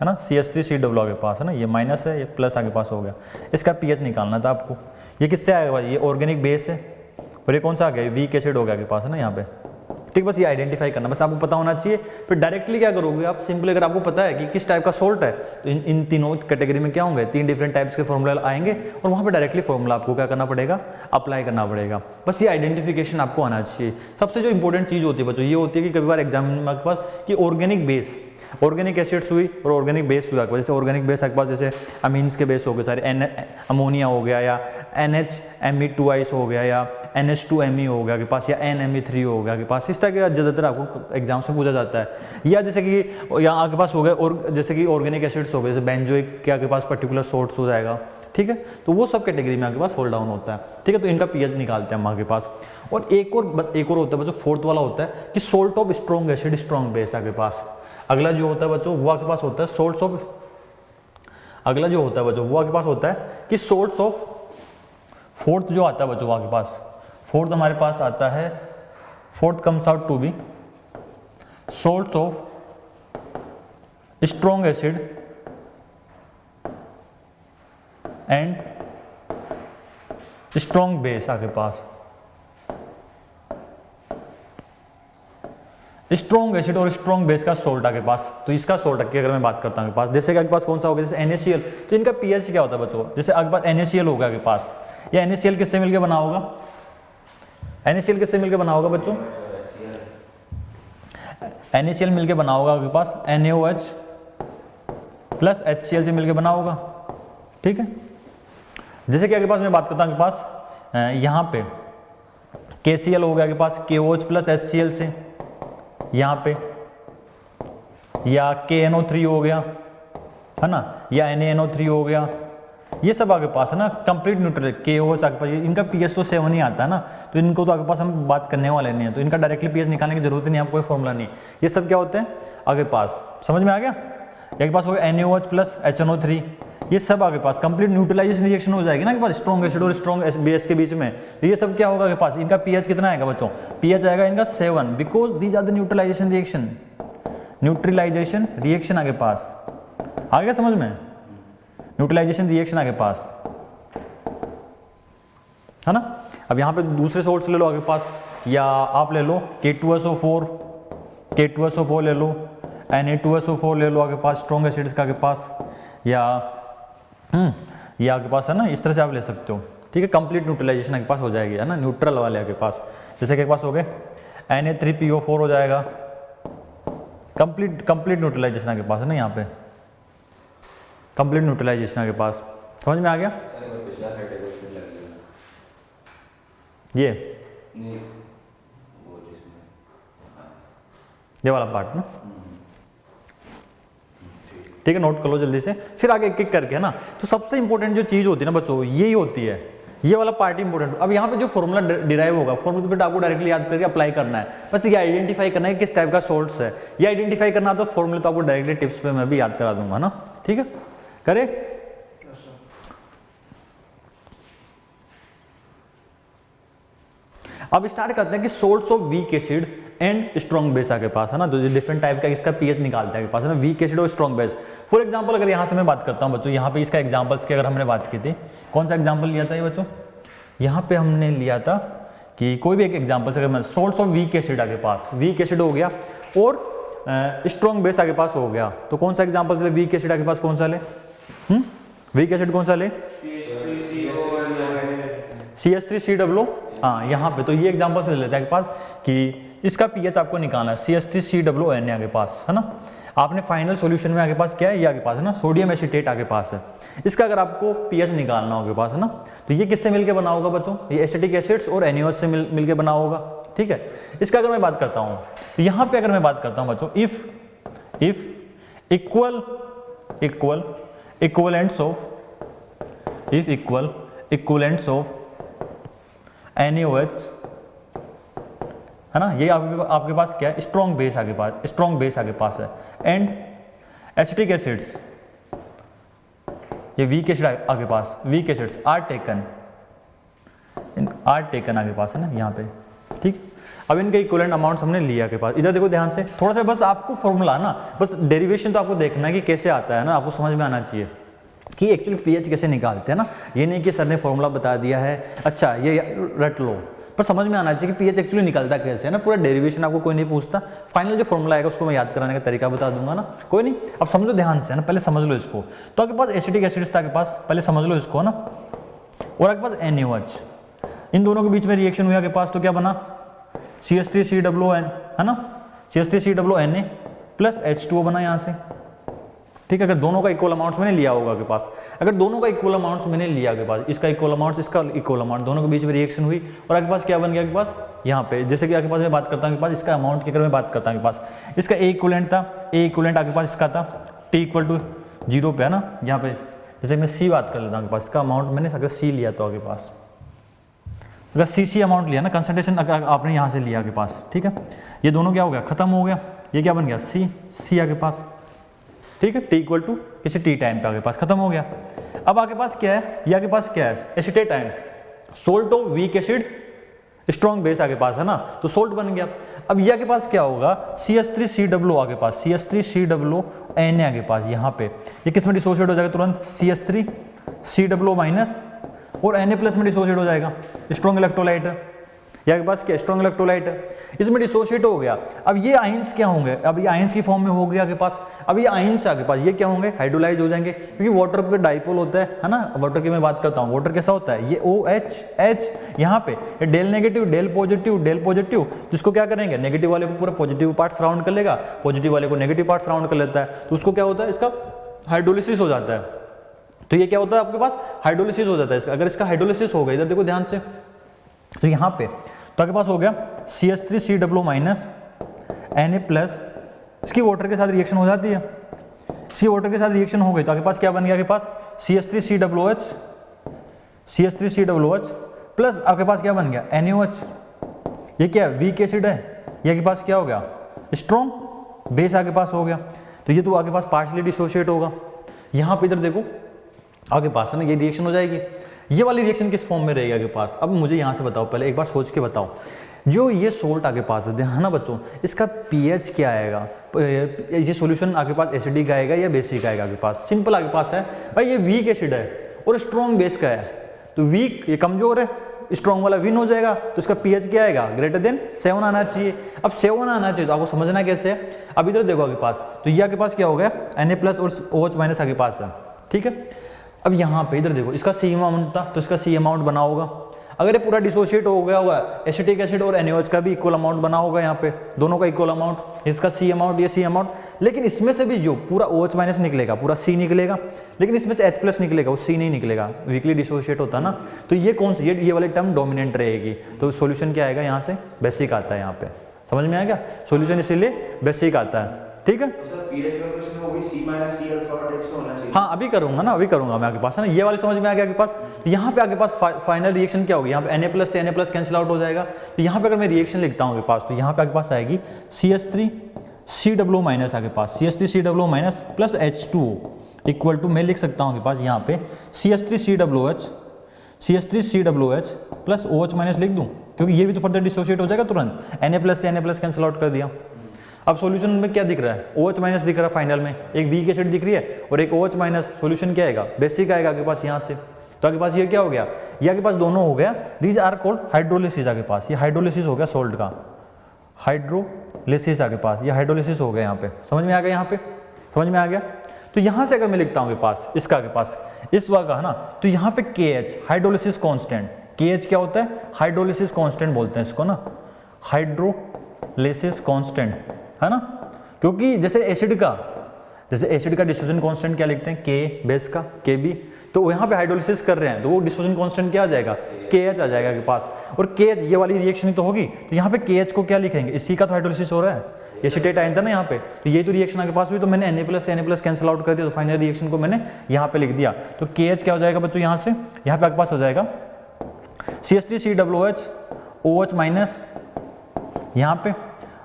ना, CH3COO आपके पास, है ना, ये माइनस है, ये प्लस आपके पास हो गया, इसका pH निकालना था आपको। ये किससे आएगा भाई? ये ऑर्गेनिक बेस है, और ये कौन सा आ गया, वीक एसिड हो गया आपके पास है ना यहाँ पे। ठीक, बस ये आइडेंटिफाई करना, बस आपको पता होना चाहिए। फिर डायरेक्टली क्या करोगे आप, सिंपली अगर आपको पता है कि किस टाइप का सोल्ट है तो इन तीनों कैटेगरी में क्या होंगे, 3 डिफरेंट टाइप्स के फॉर्मूला आएंगे और वहाँ पे डायरेक्टली फॉर्मूला आपको क्या करना पड़ेगा, अप्लाई करना पड़ेगा। बस ये आइडेंटिफिकेशन आपको आना चाहिए। सबसे जो इंपॉर्टेंट चीज़ होती है बच्चों ये होती है कि कभी बार एग्जाम में आपके पास कि ऑर्गेनिक बेस, ऑर्गेनिक एसिड्स हुई और ऑर्गेनिक बेस हुआ आपके पास। जैसे ऑर्गेनिक बेस आपके पास जैसे अमीन्स के बेस हो गए सारे, अमोनिया हो गया या NHMe2 हो गया या NH2Me हो गया आपके पास या NMe3 हो गया आपके पास। इस तरह के ज़्यादातर आपको एग्जाम से पूछा जाता है। या जैसे कि यहाँ आपके पास हो गया और जैसे कि ऑर्गेनिक एसिड्स हो गए, जैसे बेंजोइक के आपके पास पर्टिकुलर सोर्ट्स हो जाएगा। ठीक है, तो वो सब कैटेगरी में आपके पास फॉल डाउन होता है। ठीक है, तो इनका पीएच निकालते हैं हम आपके पास। और एक और होता है बच्चों, फोर्थ वाला होता है कि salt of strong acid strong base आपके पास। अगला जो होता है बच्चों वो आपके पास होता है सोल्ट्स ऑफ, अगला जो होता है बच्चों वो आपके पास होता है कि सोल्ट्स ऑफ, फोर्थ जो आता है बच्चों आपके पास, फोर्थ हमारे पास आता है, fourth comes out to be salts of strong acid and strong base आपके पास। स्ट्रॉन्ग एसिड और स्ट्रॉन्ग बेस का सोल्ट आपके पास, तो इसका सोल्ट की अगर मैं बात करता हूं आपके पास, जैसे कि आपके पास कौन सा होगा, जैसे NaCl, तो इनका पीएच क्या होता है बच्चों, जैसे आपके पास NaCl होगा आपके पास, या NaCl किससे मिलकर बना होगा, NaCl किससे मिलकर बना होगा बच्चों, NaCl मिलकर बना होगा आपके पास NaOH प्लस HCl से मिलकर बना होगा। ठीक है, जैसे कि आपके पास मैं बात करता हूं आपके पास यहाँ पे KCl हो गया आपके पास KOH प्लस HCl से यहाँ पे, या KNO3 हो गया है ना, या NaNO3 हो गया, ये सब आपके पास है ना कंप्लीट न्यूट्रल। KOH आपके पास, इनका पीएच तो 7 ही आता है ना, तो इनको तो आपके पास हम बात करने वाले नहीं है, तो इनका डायरेक्टली पीएच निकालने की जरूरत नहीं है, आपको कोई फॉर्मूला नहीं। ये सब क्या होते हैं आपके पास, समझ में आ गया। आपके पास हो गया NaOH प्लस HNO3, ये सब आपके पास कंप्लीट न्यूट्रलाइजेशन रिएक्शन हो जाएगी ना आपके पास स्ट्रॉन्ग एसिड और स्ट्रॉन्ग बेस के बीच में। तो ये सब क्या होगा आपके पास, इनका पीएच कितना आएगा बच्चों, पीएच आएगा इनका 7, because these are the neutralisation reaction, neutralisation reaction आपके पास आ गया समझ में, न्यूट्रलाइजेशन रिएक्शन आपके पास है ना। अब यहाँ पे दूसरे सोर्स ले लो आपके पास, या आप ले लो K2SO4 ले लो, Na2SO4 ले लो आपके पास स्ट्रॉन्ग एसिड्स का आपके पास, या ये आपके पास है ना, इस तरह से आप ले सकते हो। ठीक है, कंप्लीट न्यूट्रलाइजेशन आपके पास हो जाएगी है ना, न्यूट्रल वाले आपके पास, जैसे कि आपके पास हो गए Na3PO4 हो जाएगा, कंप्लीट न्यूट्रलाइजेशन आपके पास है ना, यहाँ पे कंप्लीट न्यूट्रलाइजेशन आपके पास, समझ में आ गया। ये वाला पार्ट ना, ठीक है, नोट कर लो जल्दी से, फिर आगे एक एक करके है ना। तो सबसे इंपॉर्टेंट जो चीज होती है ना बच्चों, यही होती है, ये वाला पार्ट इंपॉर्टेंट। अब यहाँ पे जो फॉर्मूला डिराइव होगा, फॉर्मूला तो आपको डायरेक्टली याद करके अप्लाई करना है, बस ये आइडेंटिफाई करना है किस टाइप का सोर्स है, ये आइडेंटिफाई करना। तो फॉर्मूला तो आपको डायरेक्टली टिप्स पे मैं भी याद करा दूंगा ना, ठीक है, करे। अब स्टार्ट करते हैं कि source of weak acid and strong base आपके पास है ना, जो डिफरेंट टाइप का इसका पीएच निकालते हैं आपके पास है ना, वीक एसिड और स्ट्रॉन्ग बेस। फॉर एग्जांपल अगर यहाँ से मैं बात करता हूँ बच्चों, यहाँ पे इसका एग्जांपल्स की अगर हमने बात की थी, कौन सा एग्जांपल लिया था ये बच्चों, यहाँ पे हमने लिया था कि कोई भी एक एग्जांपल से अगर मैं सोर्स ऑफ वीक एसिड आपके पास, वीक एसिड हो गया और स्ट्रॉन्ग बेस आपके पास हो गया, तो कौन सा एग्जाम्पल ले, वीक एसिड आपके पास कौन सा ले, वीक एसिड कौन सा ले, CH3COO, हाँ यहाँ पे तो ये एग्जांपल से ले लेते हैं आपके पास कि इसका पीएच आपको निकालना है, CH3COO आपके पास है ना। आपने फाइनल सॉल्यूशन में आपके पास क्या है, ये आपके पास है ना, सोडियम एसीटेट आपके पास है। इसका अगर आपको पीएच निकालना हो आपके पास है ना, तो ये किससे मिलके बना होगा बच्चों, ये एसिटिक एसिड्स और NaOH से मिलके बना होगा, ठीक है। इसका अगर मैं बात करता हूँ, तो यहाँ पे अगर मैं बात करता हूँ बच्चों, इफ इक्वलेंट्स ऑफ NaOH है ना, ये आपके पास क्या है, स्ट्रॉन्ग बेस आपके पास है, एंड एसिटिक एसिड्स, ये वीक एसिड आपके पास, वीक एसिड्स आर टेकन आपके पास है ना यहाँ पे, ठीक। अब इनके इक्विवेलेंट अमाउंट्स हमने लिया के पास, इधर देखो ध्यान से थोड़ा सा, बस आपको फॉर्मूला ना, बस डेरिवेशन तो आपको देखना है कि कैसे आता है ना, आपको समझ में आना चाहिए कि एक्चुअली पीएच कैसे निकालते हैं ना। ये नहीं कि सर ने फॉर्मूला बता दिया है, अच्छा ये रट लो, पर समझ में आना चाहिए कि पीएच एक्चुअली निकलता कैसे है ना। पूरा डेरिवेशन आपको कोई नहीं पूछता, फाइनल जो फॉर्मूला आएगा उसको मैं याद कराने का तरीका बता दूंगा ना, कोई नहीं। अब समझो ध्यान से है ना, पहले समझ लो इसको। तो आपके पास एसिटिक एसिड्स था आपके पास, पहले समझ लो इसको ना, और आपके पास NaOH, इन दोनों के बीच में रिएक्शन हुआ आपके पास, तो क्या बना CH3COON है ना, CH3COONA प्लस H2O बना यहाँ से, ठीक है। अगर दोनों का इक्वल अमाउंट्स मैंने लिया होगा आपके पास, अगर दोनों का इक्वल अमाउंट्स मैंने लिया आपके पास, इसका इक्वल अमाउंट्स इसका इक्वल अमाउंट, दोनों के बीच में रिएक्शन हुई और आपके पास क्या बन गया आपके पास यहाँ पे, जैसे कि आपके पास मैं बात करता हूँ आपके पास इसका अमाउंट की, अगर मैं बात करता हूँ आपके पास इसका A इक्विवेलेंट था, A इक्विवेलेंट आपके पास इसका था T इक्वल टू 0 पे है ना, यहाँ पे जैसे मैं C बात कर लेता हूँ आपके पास, इसका अमाउंट मैंने अगर C लिया तो आपके पास, अगर CC अमाउंट लिया ना, कंसंट्रेशन अगर आपने यहाँ से लिया आपके पास, ठीक है। ये दोनों क्या हो गया, खत्म हो गया, ये क्या बन गया C आपके पास, ठीक है। T इक्वल टू किसी T टाइम पे आपके पास खत्म हो गया। अब आपके पास क्या है, ये आपके पास क्या है, acetate ion, salt of weak acid strong base आपके पास है ना, तो सोल्ट बन गया। अब ये आपके पास क्या होगा, CH3COO आपके पास, CH3COONA आपके पास, यहाँ पे ये किस में डिसोशिएट हो जाएगा तुरंत, CH3COO माइनस और Na प्लस में डिसोशिएट हो जाएगा, स्ट्रॉन्ग इलेक्ट्रोलाइट है, ये आपके पास क्या स्ट्रॉन्ग इलेक्ट्रोलाइट है, इसमें डिसोशिएट हो गया। अब ये आयंस क्या होंगे, अब ये आयंस की फॉर्म में हो गया आपके पास, अब ये आयंस आपके पास ये क्या होंगे, हाइड्रोलाइज हो जाएंगे, क्योंकि वाटर पे डाइपोल होता है ना, वाटर की मैं बात करता हूँ, वाटर कैसा होता है, ये OH यहाँ पे ये डेल नेगेटिव डेल पॉजिटिव, जिसको क्या करेंगे, नेगेटिव वाले को पूरा पॉजिटिव पार्ट सराउंड कर लेगा, पॉजिटिव वाले को नेगेटिव पार्ट सराउंड कर लेता है, तो उसको क्या होता है, इसका हाइड्रोलिसिस हो जाता है। तो ये क्या होता है आपके पास, हाइड्रोलिसिस हो जाता है इसका। अगर इसका हाइड्रोलिसिस हो गया, इधर देखो ध्यान से, तो यहाँ पे तो आपके पास हो गया CH3COO माइनस Na प्लस, इसकी वाटर के साथ रिएक्शन हो जाती है, इसकी वाटर के साथ रिएक्शन हो गई तो आपके पास क्या बन गया, आपके पास CH3COOH प्लस आपके पास क्या बन गया NaOH, ये क्या है वीक एसिड है, ये आपके पास क्या हो गया स्ट्रॉन्ग बेस आपके पास हो गया, तो ये तो आपके पास पार्शियली डिसोशिएट होगा। यहाँ पे इधर देखो आपके पास है ना, ये रिएक्शन हो जाएगी, ये वाली रिएक्शन किस फॉर्म में रहेगी आपके पास। अब मुझे यहाँ से बताओ, पहले एक बार सोच के बताओ, जो ये सोल्ट आपके पास है ना बच्चों, इसका पीएच क्या आएगा, ये सॉल्यूशन आपके पास एसिडिक आएगा या बेसिक आएगा आपके पास, सिंपल आपके पास है भाई, ये वीक एसिड है और स्ट्रॉन्ग बेस का है, तो वीक ये कमजोर है, स्ट्रॉन्ग वाला विन हो जाएगा, तो इसका पीएच क्या आएगा, ग्रेटर देन 7 आना चाहिए। अब 7 आना चाहिए तो आपको समझना कैसे है, अब इधर देखो आपके पास, तो ये आपके पास क्या हो गया Na प्लस और OH माइनस आपके पास है, ठीक है। अब यहाँ पे इधर देखो, इसका C अमाउंट था तो इसका C अमाउंट बना होगा, अगर ये पूरा डिसोशिएट हो गया हुआ है, एसिटिक एसिड और NaOH का भी इक्वल अमाउंट बना होगा, यहाँ पे दोनों का इक्वल अमाउंट, इसका C अमाउंट ये C अमाउंट, लेकिन इसमें से भी जो पूरा OH माइनस निकलेगा पूरा C निकलेगा, लेकिन इसमें से H प्लस निकलेगा, वो C नहीं निकलेगा, वीकली डिसोशिएट होता है ना, तो ये कौन सा, ये वाली टर्म डोमिनेंट रहेगी, तो सॉल्यूशन क्या आएगा, यहाँ से बेसिक आता है, यहाँ पे समझ में आएगा, सॉल्यूशन इसीलिए बेसिक आता है, ठीक है। हाँ अभी करूंगा ना, अभी करूंगा मैं आपके पास है ना, ये वाली समझ में आ गया आपके पास। यहाँ पे आपके पास फाइनल रिएक्शन क्या होगी, यहाँ पे Na प्लस से Na प्लस कैंसिल आउट हो जाएगा, तो यहाँ पे अगर मैं रिएक्शन लिखता हूँ आपके पास, तो यहाँ पे आपके पास आएगी CH3COO माइनस आपके पास, CH3COO minus plus H2O equal to, मैं लिख सकता हूँ आपके पास यहाँ पे CH3COOH प्लस OH माइनस लिख दूँ, क्योंकि ये भी तो फर्दर डिसोशिएट हो जाएगा तुरंत, Na प्लस से Na प्लस कैंसिल आउट कर दिया। अब सॉल्यूशन में क्या दिख रहा है, OH माइनस दिख रहा है, फाइनल में एक वीक एसिड दिख रही है और एक OH माइनस, सॉल्यूशन क्या आएगा, बेसिक आएगा आपके पास यहाँ से, तो आपके पास ये क्या हो गया, ये आपके पास दोनों हो गया, दीज आर कॉल्ड हाइड्रोलिसिस आपके पास, ये हाइड्रोलिसिस हो गया सोल्ट का, हाइड्रोलिसिस आपके पास, ये हाइड्रोलिसिस हो गया, यहाँ पे समझ में आ गया, यहाँ पे समझ में आ गया। तो यहाँ से अगर मैं लिखता हूँ आपके पास, इसका आपके पास इस वाला का है ना, तो यहाँ पे KH हाइड्रोलिसिस कांस्टेंट, KH क्या होता है, हाइड्रोलिसिस कांस्टेंट बोलते हैं इसको ना, हाइड्रोलिसिस कांस्टेंट है ना, क्योंकि जैसे एसिड का डिसोसिएशन कांस्टेंट क्या लिखते हैं, K बेस का Kb, तो यहाँ पे हाइड्रोलिसिस कर रहे हैं तो वो डिसोसिएशन कांस्टेंट क्या आ जाएगा, KH आ जाएगा आपके पास, और KH ये वाली रिएक्शन ही तो होगी, तो यहाँ पे KH को क्या लिखेंगे, इसी का तो हाइड्रोलिसिस हो रहा है, एसिटेट आयन था ना यहाँ पे, तो ये तो रिएक्शन आपके पास हुई, तो मैंने Na प्लस कैंसिल आउट कर दिया, तो फाइनल रिएक्शन को मैंने यहाँ पे लिख दिया, तो KH क्या हो जाएगा बच्चों, यहाँ से यहाँ पे आपके पास हो जाएगा CH3COOH OH माइनस यहाँ पे,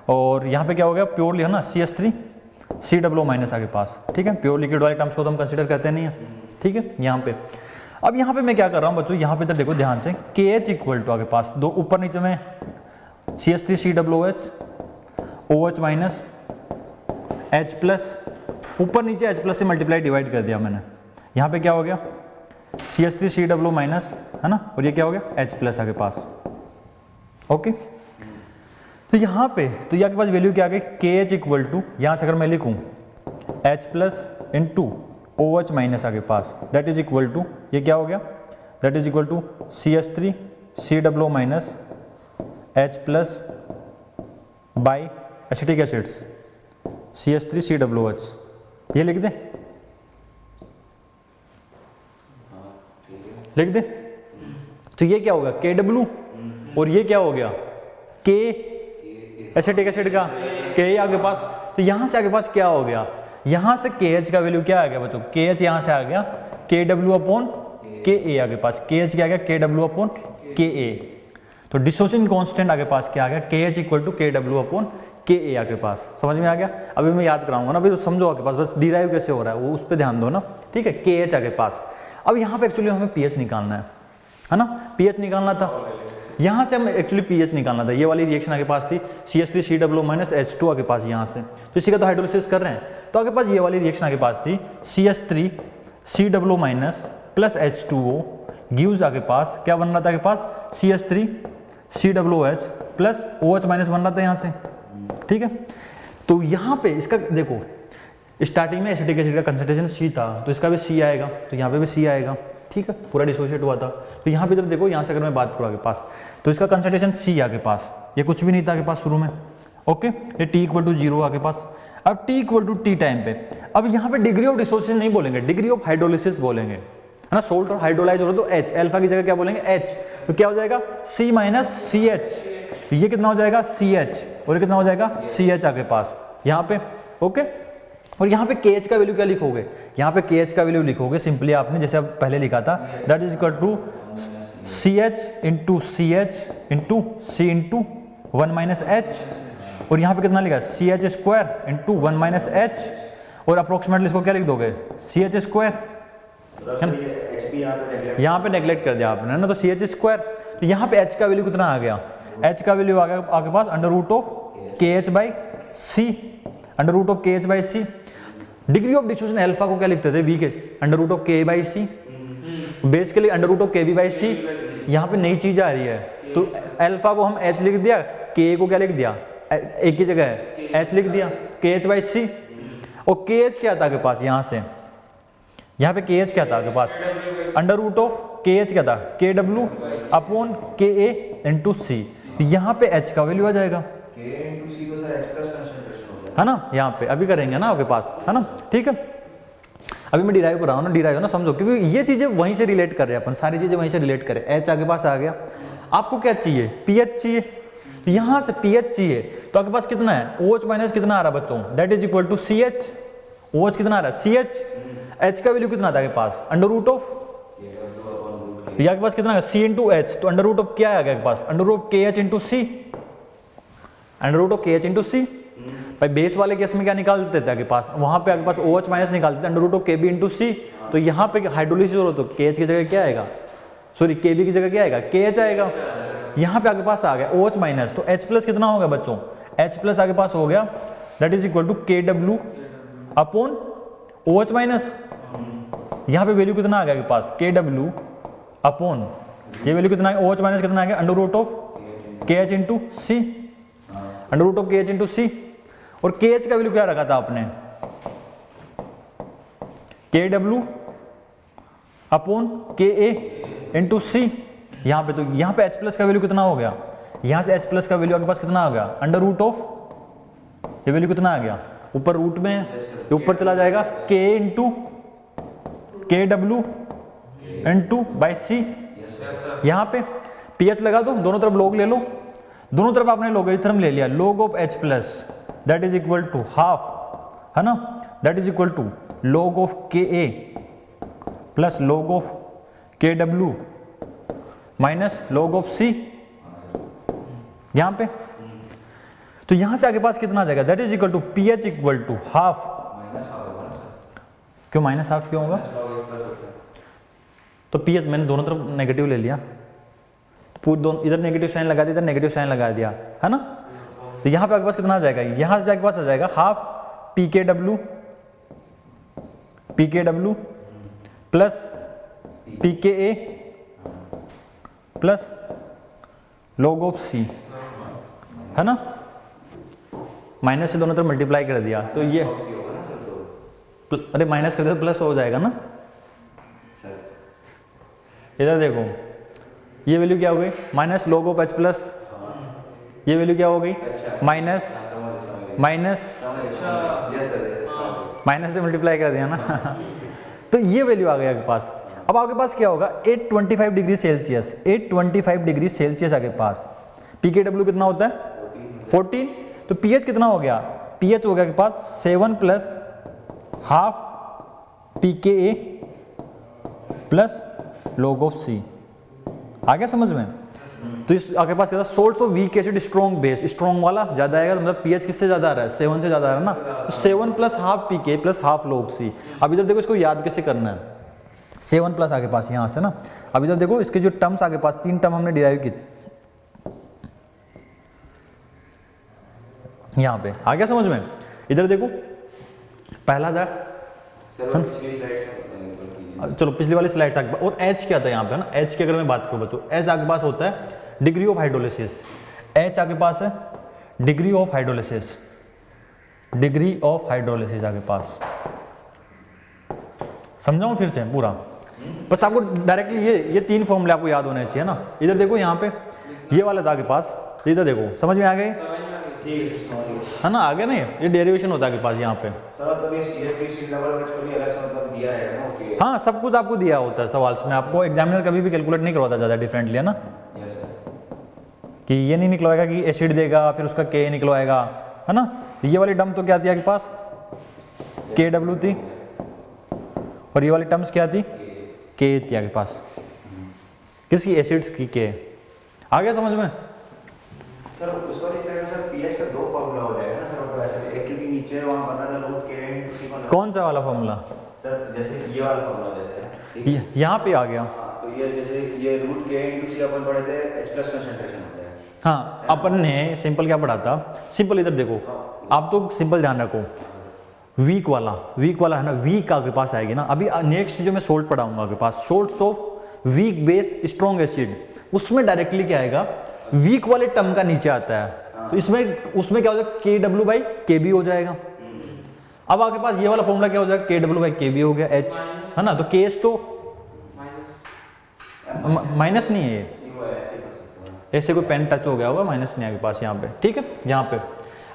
और यहाँ पे क्या हो गया प्योरली है ना CH3COO माइनस आपके पास, ठीक है। प्योर लिक्विड वाले टर्म्स को तो हम कंसीडर करते नहीं है, ठीक है। यहाँ पे अब यहाँ पे मैं क्या कर रहा हूँ बच्चों, यहाँ पे इधर देखो ध्यान से, KH इक्वल टू आपके पास दो ऊपर नीचे में CH3COOH OH minus H plus, ऊपर नीचे H प्लस से मल्टीप्लाई डिवाइड कर दिया मैंने, यहाँ पे क्या हो गया CH3COO माइनस है ना, और ये क्या हो गया H प्लस आपके पास, ओके, तो यहाँ पे तो ये आपके पास वैल्यू क्या आ गई, के एच इक्वल टू, यहाँ से अगर मैं लिखूँ H plus into O H minus आगे पास, दैट इज इक्वल टू, ये क्या हो गया, that is equal to C H three C W minus H plus by acetic acids C H three C W H, ये लिख दे, लिख दे। तो ये क्या होगा के डब्ल्यू, और ये क्या हो गया के एसिटिक एसिड का के आगे पास। तो यहां से आगे पास क्या हो गया, यहां से के एच का वैल्यू क्या आ गया बच्चों, के एच यहां से आ गया के डब्ल्यू अपॉन के ए आगे पास, के एच क्या आ गया के डब्ल्यू अपॉन के ए। तो डिसोसिएशन कांस्टेंट आगे पास क्या आ गया, के एच इक्वल टू के डब्ल्यू अपॉन के ए आगे पास। समझ में आ गया, अभी मैं याद कराऊंगा ना, अभी तो समझो आगे पास, बस डिराइव कैसे हो रहा है वो उस पर ध्यान दो ना, ठीक है। के एच आगे पास, अब यहाँ पे एक्चुअली हमें पीएच निकालना है ना, पीएच निकालना था, यहाँ से हमें एक्चुअली पीएच निकालना था। ये वाली रिएक्शन आगे पास थी CH3CW माइनस H2 आगे पास यहाँ से, तो इसी का तो हाइड्रोलिसिस कर रहे हैं। तो आगे पास ये वाली रिएक्शन आगे पास थी CH3CW minus plus H2O gives आगे पास क्या बन रहा था आगे पास CH3CWH प्लस OH माइनस बन रहा था यहाँ से, ठीक है। तो यहाँ पे इसका देखो, स्टार्टिंग में एसिटिक एसिड का कंसंट्रेशन C था, तो इसका भी C आएगा, तो यहाँ पे भी C आएगा, ठीक है, पूरा डिसोशिएट हुआ था। तो यहाँ पे जब देखो, यहाँ से अगर मैं बात करूँ आगे पास, तो इसका कंसंट्रेशन C आगे पास, ये कुछ भी नहीं था आगे पास शुरू में, ओके, ये T इक्वल टू 0 आगे पास। अब T equal to T time पे, अब यहाँ पे डिग्री ऑफ डिसोसिएशन नहीं बोलेंगे, डिग्री ऑफ हाइड्रोलिसिस बोलेंगे, है ना। सोल्ट और हाइड्रोलाइज हो रहा तो H, अल्फा की जगह क्या बोलेंगे H, तो क्या हो जाएगा C माइनस CH, ये कितना हो जाएगा CH, और ये कितना हो जाएगा CH आगे पास यहाँ पे, ओके। और यहाँ पे KH का वैल्यू क्या लिखोगे, यहाँ पे KH का वैल्यू लिखोगे सिंपली आपने जैसे अब पहले लिखा था, that is equal to CH into CH into C into 1 minus H, और यहाँ पे कितना लिखा CH square into 1 minus H, और अप्रोक्सीमेटली इसको क्या लिख दोगे CH स्क्वायर, यहाँ पे नेग्लेक्ट कर दिया आपने ना, तो CH स्क्वायर। तो यहाँ पे H का वैल्यू कितना आ गया, H का वैल्यू आ गया आपके पास under root of KH by C, under root of KH by C। Degree of distribution alpha को क्या लिखते थे वी K under root of K by C, basically under root of K B by C. यहाँ पे नई चीज आ रही है, तो अल्फा को हम H लिख दिया, के को क्या लिख दिया, एक ही जगह है H लिख दिया, के एच बाई सी। और के एच क्या था आपके पास, यहाँ से यहाँ पे के एच क्या था आपके पास, under root of K H क्या था के डब्ल्यू अपॉन के ए इंटू सी। यहाँ पे H का वैल्यू आ जाएगा, है ना, यहाँ पे अभी करेंगे ना आपके पास, है ना, ठीक है। अभी मैं डिराइव कर रहा हूँ ना, डिराइव ना समझो, क्योंकि ये चीजें वहीं से रिलेट कर रहे हैं अपन, सारी चीजें वहीं से रिलेट करें। H आपके पास आ गया, आपको क्या चाहिए पीएच चाहिए, तो यहाँ से पीएच चाहिए, तो आपके पास कितना है OH माइनस कितना आ रहा है बच्चों, that is equal to CH, OH कितना आ रहा है CH, H का वैल्यू कितना था आपके पास अंडर रूट ऑफ, यहाँ के पास कितना है C इंटू एच, तो अंडर रूट ऑफ क्या है आपके पास under root of KH into C, under root of KH into C। भाई बेस वाले केस में क्या निकाल देते थे आपके पास, वहां पे आपके पास OH माइनस निकालते थे under root of KB into C। तो यहाँ पे हाइड्रोलिसिस हो रहा तो KH की जगह क्या आएगा, सॉरी KB की जगह क्या आएगा KH आएगा। यहाँ पे आपके पास आ गया OH माइनस, तो H प्लस कितना हो गया बच्चों, H प्लस आपके पास हो गया that is equal to KW upon OH minus. यहाँ पे वैल्यू कितना आ गया आपके पास KW अपॉन, ये वैल्यू कितना है OH माइनस कितना आ गया under root of KH into C, under root of KH into C। और KH का वैल्यू क्या रखा था आपने KW upon KA into C। यहाँ पे तो यहाँ पे H प्लस का वैल्यू कितना हो गया, यहाँ से H प्लस का वैल्यू आपके पास कितना आ गया अंडर रूट ऑफ, ये वैल्यू कितना आ गया ऊपर रूट में, ये ऊपर चला जाएगा K into KW into by C। यहाँ पे पीएच लगा दो, दोनों तरफ लोग ले लो, दोनों तरफ आपने लोगरिथम ले लिया, log of H plus that is equal to half, है ना, that is equal to log of KA plus log of KW minus log of C यहाँ पे। तो यहां से आगे पास कितना आ जाएगा that is equal to pH equal to half, क्यों माइनस हाफ क्यों होगा, तो पीएच मैंने दोनों तरफ नेगेटिव ले लिया, इधर नेगेटिव साइन लगा दिया, इधर नेगेटिव साइन लगा दिया, है ना। तो यहाँ पे आपके पास कितना आ जाएगा, यहाँ से आपके पास आ जाएगा half PKW plus PKA plus log of C, है ना, माइनस से दोनों तरफ मल्टीप्लाई कर दिया तो ये अरे माइनस कर दिया तो प्लस हो जाएगा ना। इधर देखो ये वैल्यू क्या हो गई minus log of H plus, ये वैल्यू क्या हो गई माइनस माइनस माइनस से मल्टीप्लाई कर दिया ना तो ये वैल्यू आ गई आपके पास। अब आपके पास क्या होगा 825 डिग्री सेल्सियस, 825 डिग्री सेल्सियस आपके पास। pKw कितना होता है 14, तो pH कितना हो गया, pH हो गया आपके पास 7 plus half pKa plus log of C। आ गया समझ में। तो इस आपके पास क्या था salts of weak acid strong base, strong वाला ज्यादा आएगा तो मतलब pH किससे ज्यादा आ रहा है 7 से ज्यादा आ रहा है ना, तो 7 plus half pK plus half log C। अब इधर देखो इसको याद कैसे करना है, 7 प्लस आगे पास यहाँ से ना। अब इधर देखो इसके जो टर्म्स आगे पास 3 टर्म हमने डिराइव की थी, यहाँ पे आ गया समझ में। इधर देखो पहला था चलो पिछली वाली स्लाइड आगे, और H क्या था यहाँ पे है ना, H की अगर मैं बात करूँ बच्चों, H आगे पास होता है डिग्री ऑफ हाइड्रोलिसिस, H आगे पास है degree of hydrolysis, degree of hydrolysis आगे पास। समझाऊं फिर से पूरा, बस आपको डायरेक्टली ये 3 फॉर्मूले आपको याद होने चाहिए ना। इधर देखो यहाँ पे ये वाला था आपके पास, इधर देखो समझ में आ गई है ना, आगे नहीं ये डेरिवेशन होता है आपके पास यहाँ पे। हाँ सब कुछ आपको दिया होता है सवाल में, आपको एग्जामिनर कभी भी कैलकुलेट नहीं करवाता ज्यादा डिफरेंटली है ना, कि ये नहीं निकलवाएगा कि एसिड देगा फिर उसका के निकलवाएगा है ना। ये वाली टर्म तो क्या थी आपके पास KW थी, और ये वाली टर्म्स क्या थी के थी आपके पास, किसकी एसिड्स की के। आ गया समझ में। सर उस वाली स्लाइड में सर pH का 2 फार्मूला हो जाएगा ना सर, मतलब ऐसे एक क्योंकि नीचे वहां बना था रूट के इनटू सी बना। कौन सा वाला फार्मूला सर जैसे ये वाला फार्मूला जैसे यहाँ पे आ गया, तो ये जैसे ये रूट के इनटू सी अपन पढ़े थे H+ कंसंट्रेशन होता है। हाँ अपन ने सिंपल क्या पढ़ा था, सिंपल इधर देखो आप तो सिंपल ध्यान रखो, वीक वाला है ना, वीक आपके पास आएगी ना। अभी नेक्स्ट जो मैं सोल्ट पढ़ाऊंगा आपके पास salts of weak base strong acid, उसमें डायरेक्टली क्या आएगा वीक वाले टर्म का नीचे आता है, तो इसमें उसमें क्या हो जाएगा KW/KB हो जाएगा। अब आपके पास ये वाला फॉर्मूला क्या हो जाएगा KW/KB हो गया H है ना, तो केस तो माइनस नहीं है ये, ऐसे कोई पेन टच हो गया होगा, माइनस नहीं है आपके पास यहाँ पे, ठीक है यहाँ पे।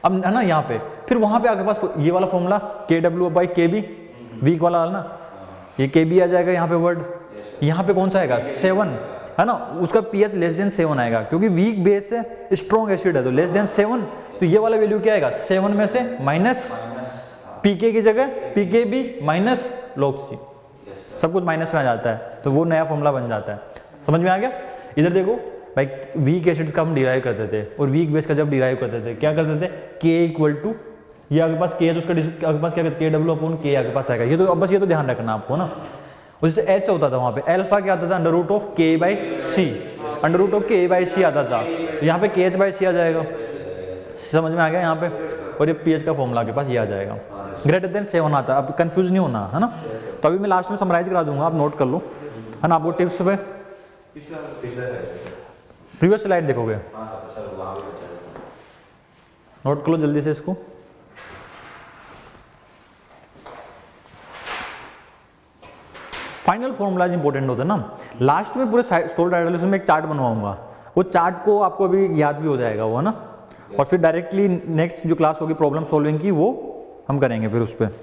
अब है ना यहाँ पे फिर वहां पे आपके पास ये वाला फॉर्मूला KW/KB वीक वाला ना, ये KB आ जाएगा यहाँ पे वर्ड, यहाँ पे कौन सा आएगा 7 है ना, उसका pH लेस देन 7 आएगा क्योंकि वीक बेस है स्ट्रॉन्ग एसिड है तो लेस देन 7, तो ये वाला वैल्यू क्या आएगा 7 में से माइनस pK की जगह pKb माइनस log C, सब कुछ माइनस में आ जाता है तो वो नया फॉर्मूला बन जाता है। समझ में आ गया। इधर देखो भाई वीक एसिड्स का हम डिराइव करते थे और वीक बेस का जब डिराइव करते थे क्या करते थे K = ये आपके पास K उसका आपके पास क्या कहते हैं KW/K आपके पास आएगा। ये तो अब बस ये तो ध्यान रखना आपको ना। और जैसे H होता था वहां पे अल्फा क्या आता था √K/C, √K/C आता था, तो यहाँ पे KH/C आ जाएगा। समझ में आ गया यहाँ पे। और ये pH का फॉर्मूला के पास ये आ जाएगा ग्रेटर देन 7 आता है। अब कंफ्यूज नहीं होना है ना, तो अभी मैं लास्ट में समराइज करा दूंगा, आप नोट कर लो है ना। आपको टिप्स पे प्रीवियस स्लाइड देखोगे, नोट कर लो जल्दी से इसको। फाइनल फॉर्मूलाज इंपॉर्टेंट होता है ना। लास्ट में पूरे सोल्ट हाइड्रोलिसिस में एक चार्ट बनवाऊंगा, वो चार्ट को आपको अभी याद भी हो जाएगा वो है ना। और फिर डायरेक्टली नेक्स्ट जो क्लास होगी प्रॉब्लम सॉल्विंग की वो हम करेंगे फिर उस पर।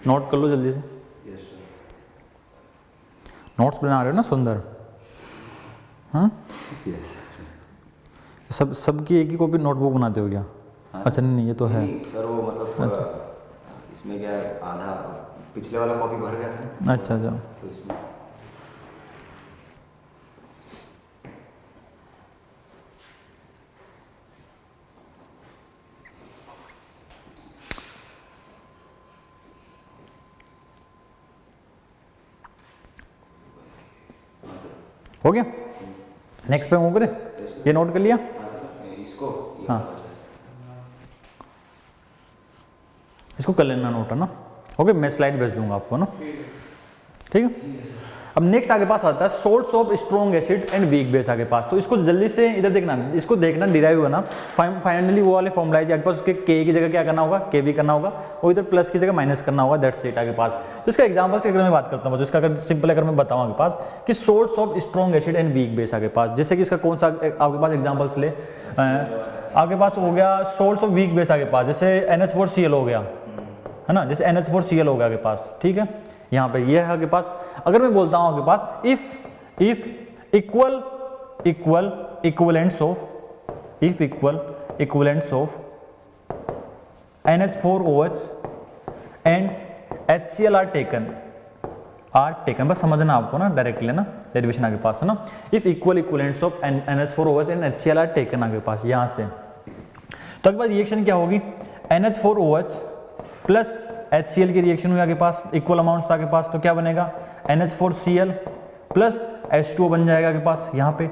नोट कर लो जल्दी से। नोट्स बना रहे हो ना सुंदर, हाँ सबकी एक ही कॉपी नोटबुक बनाते हो क्या? हाँ? अच्छा नहीं ये तो है सर वो मतलब अच्छा। इसमें क्या आधा पिछले वाला कॉपी भर गया था। अच्छा तो इसमें हो गया। नेक्स्ट पे मूव करें, ये नोट कर लिया। इसको हाँ, इसको कर लेना नोट, है ना। ओके, मैं स्लाइड भेज दूंगा आपको ना, ठीक है। अब नेक्स्ट आगे पास आता है source of strong acid and weak base आगे पास। तो इसको जल्दी से इधर देखना, इसको देखना डिराइव होना। फाइनली वो वाले फॉर्मुलाइज आगे पास उसके के की जगह क्या करना होगा, के भी करना होगा, और इधर प्लस की जगह माइनस करना होगा, दैट्स इट आगे पास। तो इसका एग्जांपल से अगर मैं बात करता हूँ, इसका अगर सिंपल अगर मैं बताऊँ आगे पास कि source of strong acid and weak base आगे पास, जैसे कि इसका कौन सा आपके पास एग्जाम्पल्स ले आगे पास हो गया सोर्स ऑफ वीक बेस आगे पास, जैसे NH4Cl हो गया, है ना, जैसे NH4Cl हो गया आगे पास, ठीक है। यहाँ पे ये है आगे पास। अगर मैं बोलता हूँ आगे पास if equivalents of NH4OH and HCl are taken, बस समझना आपको ना, डायरेक्टली ना डेरिवेशन आगे पास, है ना। If equivalents of NH4OH and HCl are taken आगे पास, यहाँ से तो आगे पास रिएक्शन क्या होगी, NH4OH प्लस HCl की रिएक्शन हुई आगे पास, इक्वल अमाउंट्स आगे पास, तो क्या बनेगा NH4Cl प्लस H2O बन जाएगा आगे पास। यहाँ पे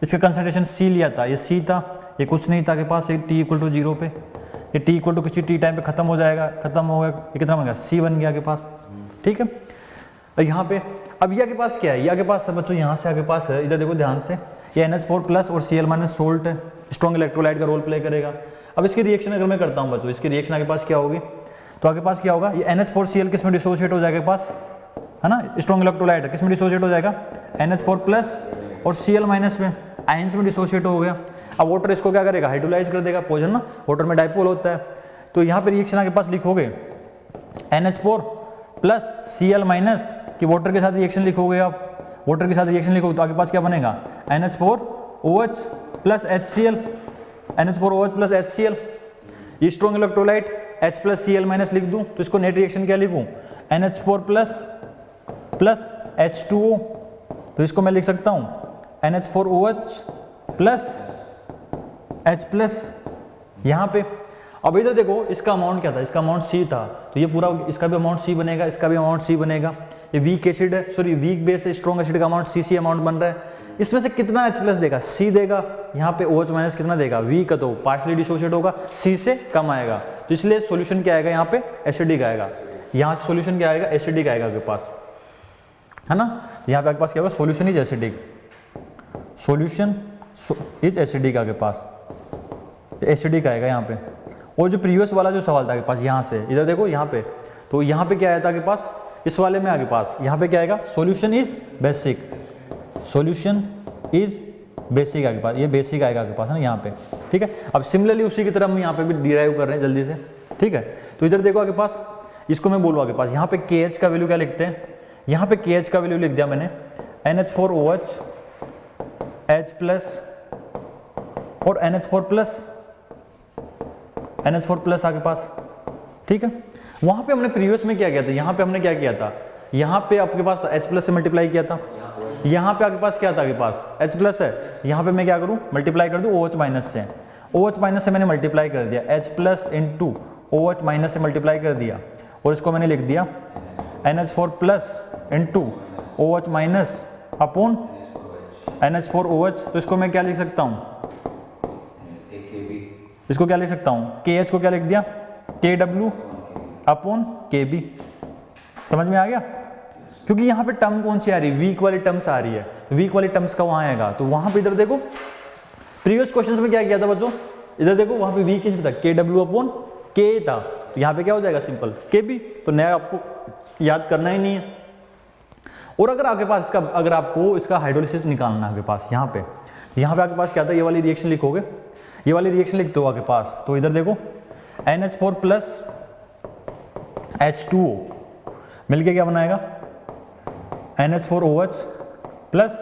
इसका कंसंट्रेशन C लिया था, ये C था, ये कुछ नहीं था आगे पास, ये T इक्वल टू 0 पे, ये T इक्वल टू किसी T टाइम पे खत्म हो जाएगा, खत्म हो गया, ये कितना बन गया, C बन गया आगे पास, ठीक है। और यहाँ पे अब ये आगे पास क्या है, ये आगे पास बच्चों यहाँ से आगे पास है, इधर देखो ध्यान से, ये NH4 प्लस और Cl माइनस सोल्ट है, स्ट्रॉन्ग इलेक्ट्रोलाइट का रोल प्ले करेगा। अब इसकी रिएक्शन अगर मैं करता हूँ बच्चों, इसकी रिएक्शन आगे पास क्या होगी, तो आगे पास क्या होगा, ये NH4Cl किस में डिसोशिएट हो जाएगा पास, है ना, स्ट्रॉन्ग इलेक्ट्रोलाइट है, किस में डिसोशिएट हो जाएगा, NH4 प्लस और Cl माइनस में, आयंस में डिसोशिएट हो गया। अब वाटर इसको क्या करेगा, हाइड्रोलाइज कर देगा, पॉइजन ना, वाटर में डाइपोल होता है। तो यहाँ पे रिएक्शन आगे पास लिखोगे NH4 प्लस Cl माइनस कि वाटर के साथ रिएक्शन लिखोगे आप, वाटर के साथ रिएक्शन लिखोगे तो आगे पास क्या बनेगा, NH4OH plus HCl, NH4OH plus HCl, ये strong electrolyte H plus Cl minus लिख दूं तो इसको नेट रिएक्शन क्या लिखूं, NH4 प्लस H2O, तो इसको मैं लिख सकता हूं NH4OH प्लस H प्लस। यहाँ पे अब इधर देखो इसका अमाउंट क्या था, इसका अमाउंट C था, तो ये पूरा इसका भी अमाउंट C बनेगा, इसका भी अमाउंट C बनेगा। ये वीक एसिड है, सॉरी वीक बेस है, स्ट्रॉन्ग एसिड का अमाउंट C अमाउंट बन रहा है। इसमें से कितना H प्लस देगा, C देगा, यहाँ पे OH माइनस कितना देगा, V का, तो पार्शली डिसोशिएट होगा, C से कम आएगा, तो इसलिए सॉल्यूशन क्या आएगा, यहाँ पे एसिडिक आएगा, यहाँ से सॉल्यूशन क्या आएगा, एसिडिक आएगा आपके पास, है ना। यहाँ पे आपके पास क्या होगा, solution is acidic, solution is acidic आपके पास, एसिडिक आएगा यहाँ पे। और जो प्रीवियस वाला जो सवाल था आपके पास, यहाँ से इधर देखो यहाँ पे, तो यहाँ पे क्या आया था आपके पास, इस वाले में आगे पास यहाँ पे क्या आएगा, solution is basic, solution is basic आगे पास, ये बेसिक आएगा आपके पास, है ना यहाँ पे, ठीक है। अब सिमिलरली उसी की तरह हम यहाँ पे भी डिराइव कर रहे हैं जल्दी से, ठीक है। तो इधर देखो आगे पास, इसको मैं बोलूँ आगे पास, यहाँ पे KH का वैल्यू क्या लिखते हैं, यहाँ पे KH का वैल्यू लिख दिया मैंने NH4OH H प्लस और NH4 प्लस आगे पास, ठीक है। वहां पे हमने प्रीवियस में क्या किया था, यहाँ पे हमने क्या किया था, यहाँ पे आपके पास H प्लस से मल्टीप्लाई किया था, यहाँ पे आपके पास क्या था, आपके पास H प्लस है, यहाँ पे मैं क्या करूँ, मल्टीप्लाई कर दूँ OH माइनस से, OH माइनस से मैंने मल्टीप्लाई कर दिया, H plus into OH minus से मल्टीप्लाई कर दिया, और इसको मैंने लिख दिया NH4 plus into OH minus upon NH4OH। तो इसको मैं क्या लिख सकता हूँ, इसको क्या लिख सकता हूँ, KH को क्या लिख दिया, KW अपॉन KB। समझ में आ गया, क्योंकि यहाँ पे टर्म कौन सी आ रही है, वीक वाली टर्म्स आ रही है, वीक वाली टर्म्स का वहाँ आएगा। तो वहाँ पे इधर देखो प्रीवियस क्वेश्चन में क्या किया था बच्चों, इधर देखो वहाँ पे वीक था, KW अपॉन K था, तो यहाँ पे क्या हो जाएगा, सिंपल KB। तो नया आपको याद करना ही नहीं है। और अगर आपके पास इसका, अगर आपको इसका हाइड्रोलिसिस निकालना है आपके पास, यहाँ पे आपके पास क्या था, ये वाली रिएक्शन लिखोगे, ये वाली रिएक्शन लिख दो आपके पास। तो इधर देखो NH4 प्लस H2O मिलके क्या बनाएगा, NH4OH प्लस,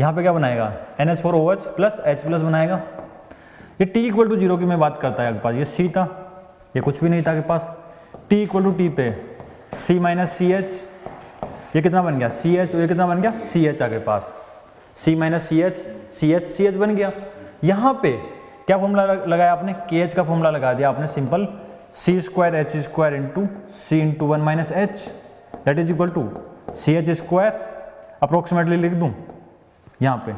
यहाँ पे क्या बनाएगा, NH4OH प्लस H प्लस बनाएगा। ये T इक्वल टू 0 की मैं बात करता है आपके पास, ये C था, ये कुछ भी नहीं था आपके पास, T इक्वल टू T पे C माइनस CH, ये कितना बन गया CH, और ये कितना बन गया CH आपके पास, C माइनस CH बन गया। यहाँ पे क्या फॉर्मूला लगाया आपने, KH का फॉर्मूला लगा दिया आपने, simple C square H square into C into 1 minus H that is equal to CH square, approximately लिख दूं यहाँ पे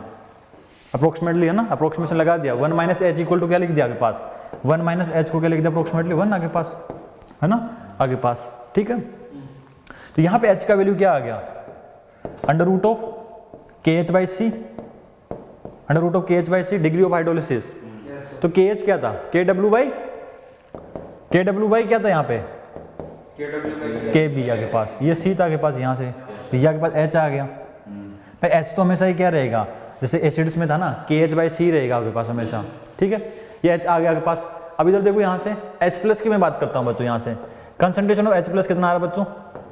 अप्रोक्सीमेटली है ना, अप्रोक्सीमेशन लगा दिया, 1 माइनस एच इक्वल टू क्या लिख दिया आगे पास, 1 माइनस एच को क्या लिख दिया अप्रोक्सीमेटली 1 आगे पास, है ना आगे पास, ठीक है। तो यहाँ पे एच का वैल्यू क्या आ गया, under root of K H by C, under root of K H by C degree of hydrolysis. तो के एच क्या था, के डब्ल्यू बाई क्या था यहाँ पे, के बी आगे पास, ये सी था आगे पास यहाँ से, ये आगे पास एच आ गया। भाई एच तो हमेशा ही क्या रहेगा, जैसे एसिड्स में था ना के एच बाई सी रहेगा आपके पास हमेशा, ठीक है। ये एच आ गया आपके पास। अब इधर देखो यहाँ से एच प्लस की मैं बात करता हूँ बच्चों, यहाँ से कंसंट्रेशन ऑफ एच प्लस कितना आ रहा है बच्चों,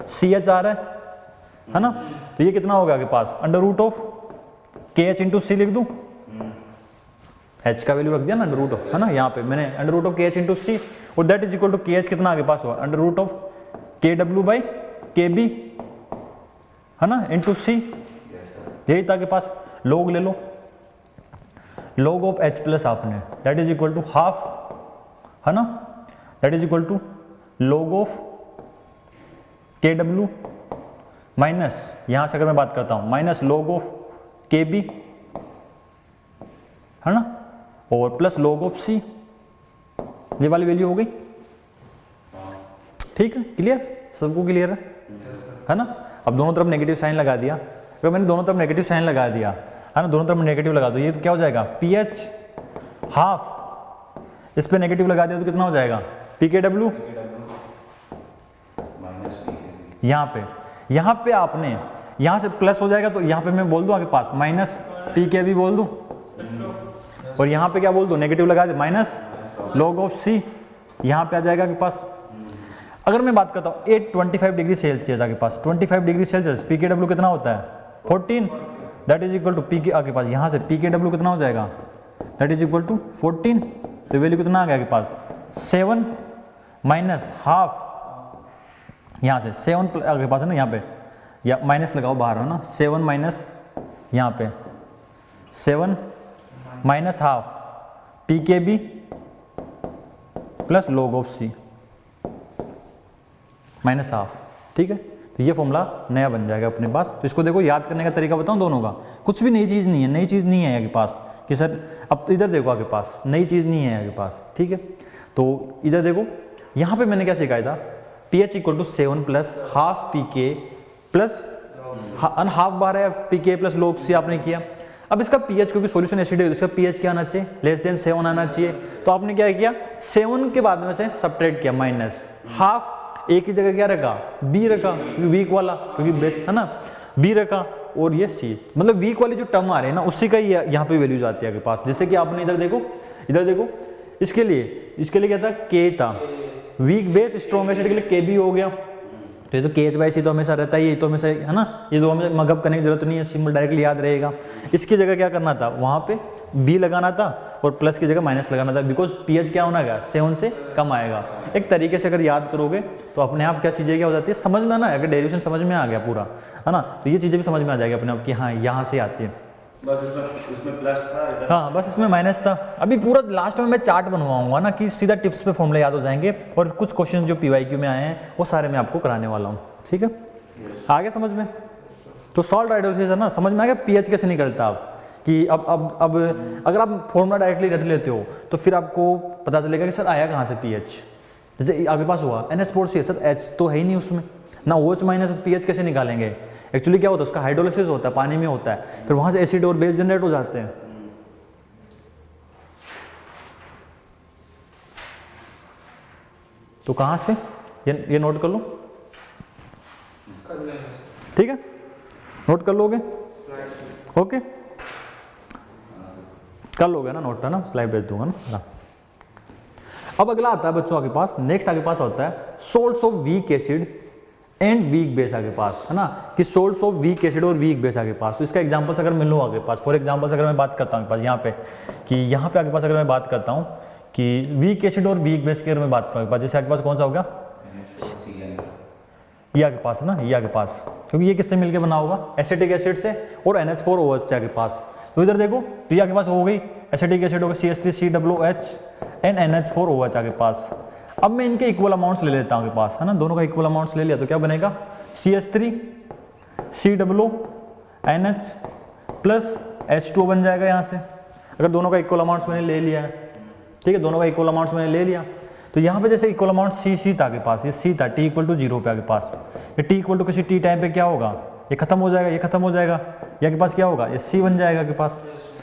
सी एच आ रहा है ना। तो ये कितना होगा आपके पास, under root of K H into सी लिख दूँ, एच का वैल्यू रख दिया ना अंडर रूट ऑफ, है ना, यहाँ पे मैंने under root of K H into सी, और दैट इज इक्वल टू के एच कितना आगे पास हुआ, under root of K W by के बी, है ना, इंटू सी, यही था के पास। लॉग ले लो, लॉग ऑफ एच प्लस आपने, that is equal to half, है ना, that is equal to log of K W minus, यहां से अगर मैं बात करता हूं minus log of K B, है ना, और प्लस लॉग ऑफ सी, ये वाली वैल्यू हो गई, ठीक है, क्लियर, सबको क्लियर है ना। अब दोनों तरफ नेगेटिव साइन लगा दिया, अगर मैंने दोनों तरफ नेगेटिव साइन लगा दिया, है ना, दोनों तरफ नेगेटिव लगा दो, ये तो क्या हो जाएगा पी एच हाफ, इस पे नेगेटिव लगा दिया तो कितना हो जाएगा पी के डब्ल्यू, यहाँ पे आपने यहाँ से प्लस हो जाएगा, तो यहाँ पे मैं बोल दूं आगे पास माइनस पी के भी बोल दूं, और यहाँ पे क्या बोल दूं नेगेटिव लगा दे माइनस लॉग ऑफ सी, यहाँ पे आ जाएगा आपके पास। अगर मैं बात करता हूँ 825 डिग्री सेल्सियस आगे पास, 25 degree Celsius P K W कितना होता है 14, that is equal to P K आगे पास, यहाँ से पी के डब्ल्यू कितना हो जाएगा, दैट इज इक्वल टू 14, तो वैल्यू कितना आ गया आपके पास 7 माइनस हाफ, यहाँ से 7 आगे पास है ना, यहाँ पे या माइनस लगाओ बाहर, है ना, 7 माइनस यहाँ पे 7 minus half P K B plus log of C minus half, ठीक है। तो ये फॉर्मूला नया बन जाएगा अपने पास। तो इसको देखो याद करने का तरीका बताऊं दोनों का, कुछ भी नई चीज़ नहीं है, नई चीज़ नहीं है आगे पास कि सर अब इधर देखो आगे पास नई चीज़ नहीं है आगे पास, ठीक है। तो इधर देखो यहाँ पे मैंने क्या सिखाया था, P H equal to 7 plus half P K plus half बार है P K plus log c आपने किया। अब इसका पीएच क्योंकि सॉल्यूशन एसिड है, इसका पीएच क्या आना चाहिए लेस देन 7 आना चाहिए, तो आपने क्या किया 7 के बाद में से सब्ट्रैक्ट किया माइनस हाफ, एक ही जगह क्या रखा बी रखा, क्योंकि वीक वाला क्योंकि बेस है ना, बी रखा और ये सी, मतलब वीक वाली जो टर्म आ रही है ना उसी का यहाँ पे वैल्यूज आती है आपके पास। जैसे कि आपने इधर देखो इसके लिए क्या था के था, वीक बेस स्ट्रॉन्ग एसिड के लिए के बी हो गया, तो ये तो के एच बाई सी तो हमेशा रहता ही है, तो हमेशा है ना, ये तो हमें मगअप करने की जरूरत नहीं है, सिंपल डायरेक्टली याद रहेगा। इसकी जगह क्या करना था, वहाँ पे बी लगाना था और प्लस की जगह माइनस लगाना था, बिकॉज पीएच क्या होना है 7 से कम आएगा। एक तरीके से अगर याद करोगे तो अपने आप क्या चीज़ें क्या हो जाती है समझ में ना, अगर डेरिवेशन समझ में आ गया पूरा, है ना, तो ये चीज़ें भी समझ में आ जाएगी अपने आप की, हाँ यहाँ से आती है, बस इसमें प्लस था, हाँ बस इसमें माइनस था। अभी पूरा लास्ट में मैं चार्ट बनवाऊंगा ना कि सीधा टिप्स पे फॉर्मूले याद हो जाएंगे, और कुछ क्वेश्चन जो पीवाईक्यू में आए हैं वो सारे मैं आपको कराने वाला हूँ, ठीक है, आगे समझ में। तो सॉल्ट हाइड्रोलिसिस है ना, समझ में आ गया पीएच कैसे निकलता है कि अब अगर आप फॉर्मूला डायरेक्टली रट लेते हो तो फिर आपको पता चलेगा कि सर आया कहाँ से पीएच, जैसे आपके पास हुआ NH4 सर एच तो है ही नहीं उसमें ना, OH माइनस पीएच कैसे निकालेंगे, एक्चुअली क्या होता है उसका हाइड्रोलिसिस होता है, पानी में होता है, फिर वहां से एसिड और बेस जनरेट हो जाते हैं। तो कहां से ये नोट कर लो, ठीक है, नोट कर लोगे, ओके कर लोगे ना नोट, है ना, स्लाइड भेज दूंगा ना। अब अगला आता है बच्चों आगे पास, नेक्स्ट आगे पास होता है salts of weak acid and weak base आगे पास, है ना, कि सोल्ट्स ऑफ वीक एसिड और वीक बेस आगे पास। तो इसका एग्जांपल्स अगर मिल लो आगे पास, फॉर एग्जांपल्स अगर मैं बात करता हूँ पास यहाँ पे कि यहाँ पे आगे पास अगर मैं बात करता हूँ कि वीक एसिड और वीक बेस की अगर मैं बात करूँ आगे पास, जैसे आगे पास कौन सा हो गया ये आगे पास है ना, ये आगे पास, क्योंकि ये किससे मिलकर बना होगा एसिटिक एसिड से और NH4OH से आगे पास। तो इधर देखो तो ये आगे पास हो गई एसिटिक एसिड हो गया CH3COOH एंड NH4OH आगे पास। अब मैं इनके इक्वल अमाउंट्स ले लेता हूँ आगे पास, है ना, दोनों का इक्वल अमाउंट्स ले लिया तो क्या बनेगा CH3COONH प्लस H2O बन जाएगा यहाँ से, अगर दोनों का इक्वल अमाउंट्स मैंने ले लिया है, ठीक है, दोनों का इक्वल अमाउंट्स मैंने ले लिया, तो यहाँ पे जैसे इक्वल अमाउंट सी था आपके पास, ये सी था t इक्वल टू 0 पे आपके पास, ये t इक्वल टू किसी t टाइम पे क्या होगा, ये खत्म हो जाएगा, ये खत्म हो जाएगा, ये आपके पास क्या होगा, ये c बन जाएगा आपके पास,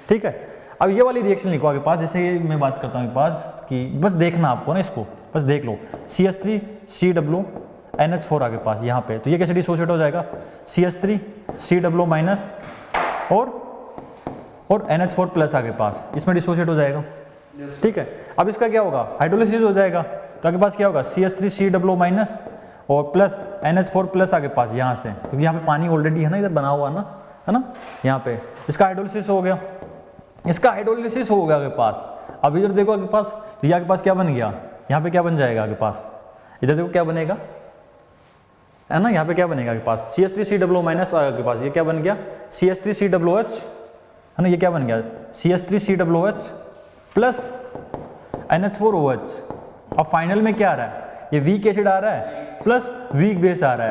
ठीक है। अब ये वाली रिएक्शन लिखो आपके पास, जैसे ये मैं बात करता हूँ आपके पास कि बस देखना आपको ना, इसको बस देख लो, CH3 CW NH4 आपके पास यहाँ पे, तो ये कैसे डिसोशिएट हो जाएगा, CH3 CW माइनस और NH4 प्लस आपके पास, इसमें डिसोशिएट हो जाएगा, ठीक है। अब इसका क्या होगा, हाइड्रोलिसिस हो जाएगा, तो आपके पास क्या होगा, CH3 CW माइनस और प्लस NH4 प्लस आपके पास यहाँ से, क्योंकि यहाँ पे पानी ऑलरेडी है ना, इधर बना हुआ ना, है ना, यहाँ पे इसका हाइड्रोलिसिस हो गया, इसका हाइड्रोलिसिस हो गया आपके पास। अब इधर देखो आपके पास, तो ये आपके पास क्या बन गया, यहाँ पे क्या बन जाएगा आपके पास, इधर देखो क्या बनेगा, है ना, यहाँ पे क्या बनेगा आपके पास, CH3 CW माइनस आपके पास ये क्या बन गया, CH3 CWH, है ना, ये क्या बन गया, CH3 CWH प्लस NH4OH। अब फाइनल में क्या आ रहा है, ये वीक एसिड आ रहा है प्लस वीक बेस आ रहा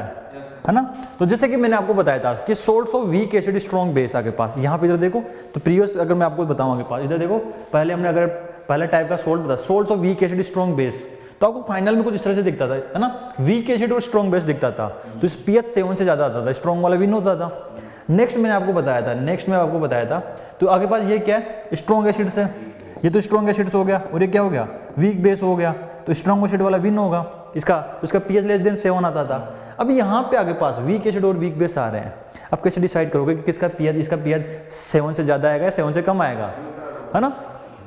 है ना। तो जैसे कि मैंने आपको बताया था कि source of weak acid strong base आपके पास, यहाँ पे इधर देखो, तो प्रीवियस अगर मैं आपको बताऊँ आपके पास, इधर देखो पहले हमने अगर पहले टाइप का सोल्ट बताया, source of weak acid strong base, तो आपको फाइनल में कुछ इस तरह से दिखता था, है ना, वीक एसिड और स्ट्रॉन्ग बेस दिखता था, तो इस pH 7 से ज्यादा आता था, स्ट्रॉन्ग वाला विन होता था। नेक्स्ट मैंने आपको बताया था, तो आगे पास ये क्या है, स्ट्रॉन्ग एसिड से, ये तो स्ट्रॉन्ग एसिड्स हो गया, और ये क्या हो गया, वीक बेस हो गया, तो स्ट्रॉन्ग एसिड वाला विन होगा, उसका pH लेस देन 7 आता था। अब यहाँ पे आगे पास वीक एसिड और वीक बेस आ रहे हैं, अब कैसे डिसाइड करोगे कि किसका pH, इसका pH 7 से ज्यादा आएगा, 7 से कम आएगा, है ना,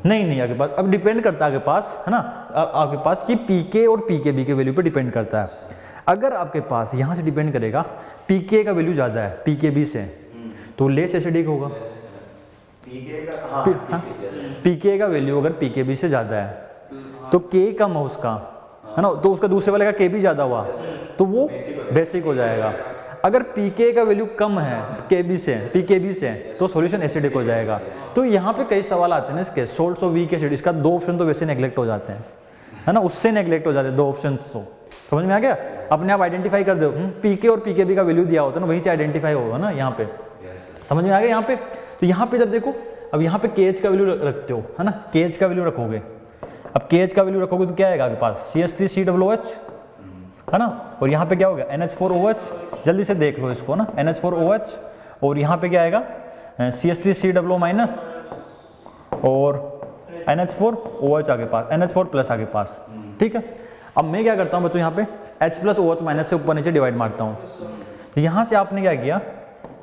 नहीं आगे पास, अब डिपेंड करता है आगे पास, है ना, आपके पास कि पीके और पीकेबी के वैल्यू पे डिपेंड करता है। अगर आपके पास यहाँ से डिपेंड करेगा, पीके का वैल्यू ज्यादा है पीकेबी से, तो लेस एसिडिक होगा, पीके का वैल्यू अगर पीकेबी से ज्यादा है तो के कम है उसका, है ना, तो उसका दूसरे वाले का के भी ज्यादा हुआ तो वो बेसिक हो जाएगा। अगर पीके का वैल्यू कम है पीकेबी से तो सॉल्यूशन एसिडिक हो जाएगा। तो यहाँ पे कई सवाल आते हैं ना इसके, सोल्ट्स ऑफ वीक एसिड, इसका 2 ऑप्शन तो वैसे नेग्लेक्ट हो जाते हैं, है ना, उससे नेग्लेक्ट हो जाते हैं 2 ऑप्शन, तो समझ में आ गया, अपने आप आइडेंटिफाई कर दो, पीके और पीकेबी का वैल्यू दिया होता है ना, वहीं से आइडेंटिफाई होगा ना, यहाँ पे समझ में आ गया। यहाँ पे तो यहाँ पे इधर देखो, अब यहाँ पे केएच का वैल्यू रखते हो, है ना, केएच का वैल्यू रखोगे, अब केएच का वैल्यू रखोगे तो क्या आएगा आपके पास, CH3 CWH, है ना, और यहाँ पे क्या हो गया NH4OH, जल्दी से देख लो इसको ना, NH4OH, और यहाँ पे क्या आएगा CH3 CW माइनस और NH4OH आगे पास, NH4 प्लस आगे पास, ठीक है। अब मैं क्या करता हूँ बच्चों, यहाँ पे H प्लस OH माइनस से ऊपर नीचे डिवाइड मारता हूँ, तो यहाँ से आपने क्या किया,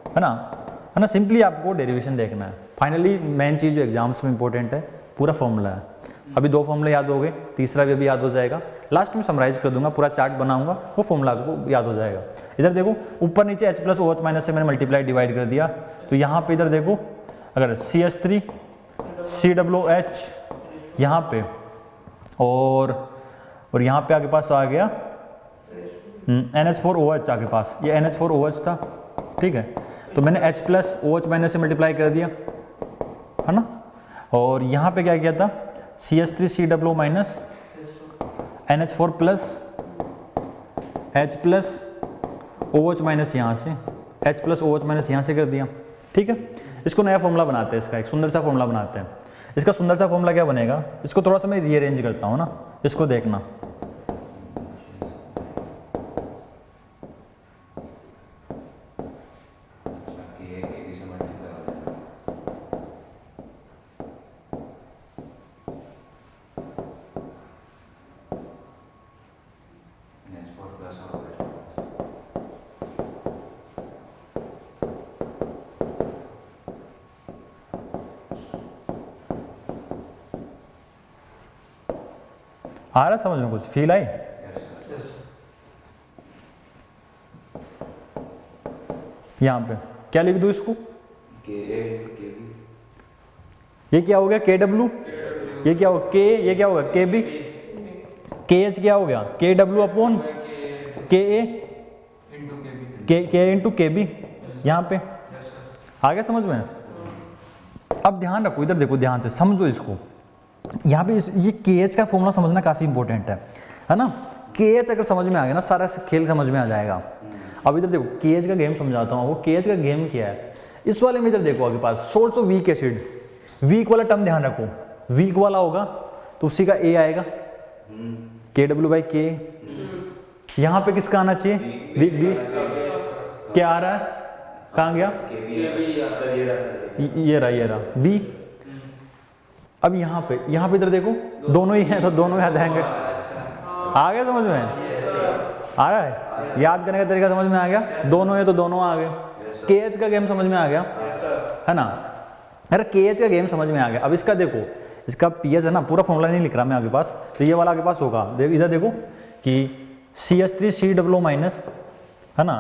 है ना, सिंपली आपको डेरिवेशन देखना है। फाइनली मेन चीज़ जो एग्जाम्स में इंपॉर्टेंट है, पूरा फॉर्मूला है। अभी 2 फॉर्मूले याद हो गए, तीसरा भी अभी याद हो जाएगा, लास्ट में समराइज कर दूंगा, पूरा चार्ट बनाऊंगा, वो फॉर्मूला आपको याद हो जाएगा। इधर देखो ऊपर नीचे H प्लस OH माइनस से मैंने मल्टीप्लाई डिवाइड कर दिया, तो यहाँ पे इधर देखो अगर CH3 CWH यहाँ पे और यहाँ पे आगे पास आ गया NH4OH आगे पास, ये NH4OH था, ठीक है, तो मैंने H प्लस OH माइनस से मल्टीप्लाई कर दिया, है ना, और यहाँ पे क्या किया था CH3 CW minus NH4 plus H plus OH minus यहाँ से, H प्लस OH माइनस यहाँ से कर दिया, ठीक है। इसको नया फॉर्मूला बनाते हैं, इसका एक सुंदर सा फॉर्मूला बनाते हैं। इसका सुंदर सा फॉर्मूला क्या बनेगा, इसको थोड़ा सा मैं रीअरेंज करता हूँ ना, इसको देखना, आ रहा समझ में, कुछ फील आई, यहाँ पे क्या लिख दूँ इसको, ये क्या हो गया KW, ये क्या होगा K, ये क्या होगा KB, KH क्या हो गया KW upon KA K into KB, यहाँ पे आ गया समझ में। अब ध्यान रखो, इधर देखो ध्यान से समझो इसको, यहाँ पे ये KH का फॉर्मूला समझना काफी इंपॉर्टेंट है ना। KH अगर समझ में आ गया ना, सारा खेल समझ में आ जाएगा। अब इधर देखो KH का गेम समझाता हूँ, वो KH का गेम क्या है, इस वाले में इधर देखो आपके पास salts of weak acid, weak वाला टर्म ध्यान रखो, वीक वाला होगा तो उसी का ए आएगा KW/K। यहाँ पे किसका आना चाहिए, वीक बी, क्या आ रहा है, कहाँ गया, ये रहा बी। अब यहाँ पे इधर देखो दोनों ही हैं तो दोनों ही आ जाएंगे। आ गया समझ में, आ रहा है, याद करने का तरीका समझ में आ गया, दोनों है तो दोनों आ गए। KH का गेम समझ में आ गया है ना, अरे KH का गेम समझ में आ गया। अब इसका देखो, इसका PS है ना, पूरा फॉर्मूला नहीं लिख रहा मैं आपके पास, तो ये वाला आपके पास होगा, इधर देखो कि CH3COO- है ना,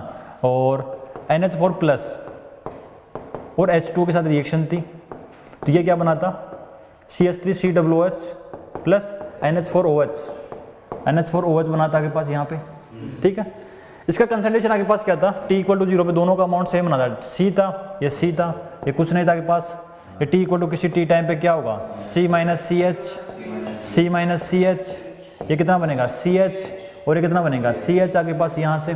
और NH4 प्लस और H2 के साथ रिएक्शन थी, तो ये क्या बनाता, CH3COOH प्लस NH4OH बनाता आपके पास यहाँ पे, ठीक है। इसका कंसंट्रेशन आपके पास क्या था, T=0 पे दोनों का अमाउंट सेम बना था, C था, ये ये कुछ नहीं था आपके पास, ये T= किसी T टाइम पे क्या होगा, C माइनस CH, ये कितना बनेगा CH, और ये कितना बनेगा CH आपके पास यहाँ से।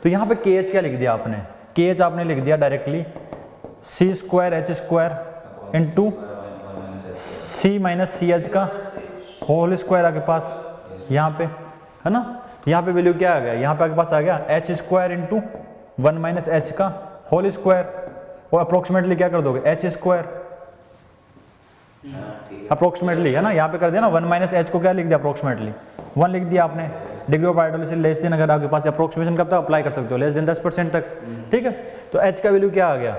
तो यहाँ पे KH क्या लिख दिया आपने, KH आपने लिख दिया directly C²H² into C minus CH का होल स्क्वायर आपके पास यहाँ पे, है ना। यहाँ पे वैल्यू क्या आ गया, यहाँ पे आपके पास आ गया H² इंटू 1 माइनस H का होल स्क्वायर, और अप्रोक्सीमेटली क्या कर दोगे H², अप्रोक्सीमेटली, है ना, यहाँ पे कर दिया ना 1 माइनस H को क्या लिख दिया, अप्रोक्सीमेटली 1 लिख दिया आपने। Degree of hydrolysis less than, अगर आपके पास अप्रोक्सीमेशन कब तक अप्लाई कर सकते हो, लेस देन 10% तक, ठीक है। तो H का वैल्यू क्या आ गया,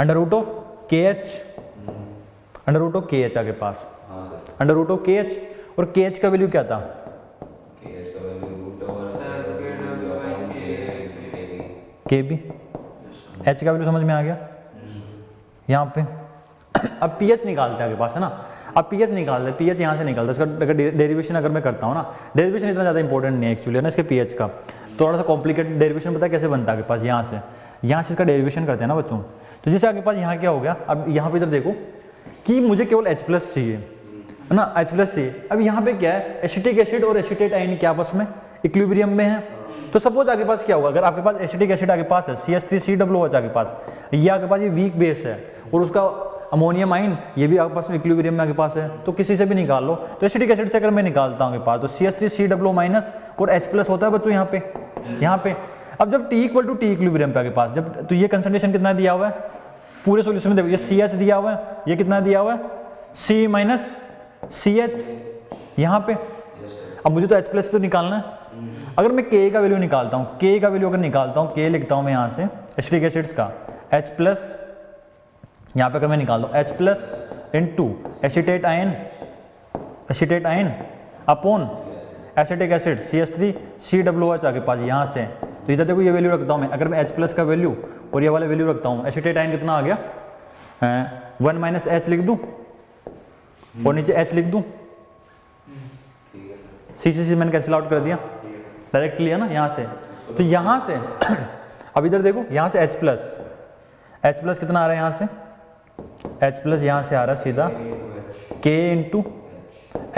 √KH, √KH आपके पास, √KH, और KH का वैल्यू क्या था, KB। H का वैल्यू समझ में आ गया यहाँ पे। अब pH निकालते हैं आपके पास, है ना, अब pH निकालते हैं, pH यहाँ से निकालते हैं, इसका डेरिवेशन अगर मैं करता हूँ ना, डेरिवेशन इतना ज़्यादा इंपॉर्टेंट नहीं है एक्चुअली, है ना, इसके pH का थोड़ा सा कॉम्प्लिकेटेड डेरिवेशन पता है कैसे बनता है आपके पास, यहाँ से इसका डेरिवेशन करते हैं ना बच्चों। तो जैसे आपके पास यहाँ क्या हो गया, अब यहाँ पे इधर देखो कि मुझे केवल H+ चाहिए, है ना, H+ चाहिए। अब यहाँ पे क्या है, एसिटिक एसिड और एसिटेट आयन क्या आपस में इक्विलिब्रियम में है। तो सपोज आपके पास क्या होगा, अगर आपके पास एसिटिक एसिड आपके पास है CH3COOH आपके पास, ये आपके पास ये वीक बेस है, और उसका अमोनियम आइन ये भी आपके पास में इक्विलिब्रियम में आपके पास है, तो किसी से भी निकाल लो। तो एसिटिक एसिड से अगर मैं निकालता हूँ आपके पास, तो CH3COO- और H+ होता है बच्चों यहाँ पे। अब जब T=T इक्विलिब्रियम पे आपके पास, जब तो ये कंसंट्रेशन कितना दिया हुआ है पूरे सॉल्यूशन में, देखो ये CH दिया हुआ है, ये कितना दिया हुआ है C - CH यहाँ पे। अब मुझे तो H+ तो निकालना है। अगर मैं K का वैल्यू निकालता हूँ, K का वैल्यू अगर निकालता हूँ, K लिखता हूँ मैं यहाँ से एसिटिक एसिड्स का H+, यहाँ पे अगर मैं निकालता हूँ H+ into acetate ion upon acetic acid CH3COOH आपके पास यहाँ से। तो इधर देखो ये वैल्यू रखता हूँ मैं, अगर मैं H+ का वैल्यू और ये वाला वैल्यू रखता हूँ, एसिटेट आयन कितना आ गया 1 माइनस H लिख दूँ और नीचे H लिख दूँ, C मैंने कैंसिल आउट कर दिया डायरेक्टली, है ना, यहाँ से। तो यहाँ से अब इधर देखो यहाँ से H+ कितना आ रहा है, यहाँ से H+ यहाँ से आ रहा है सीधा K into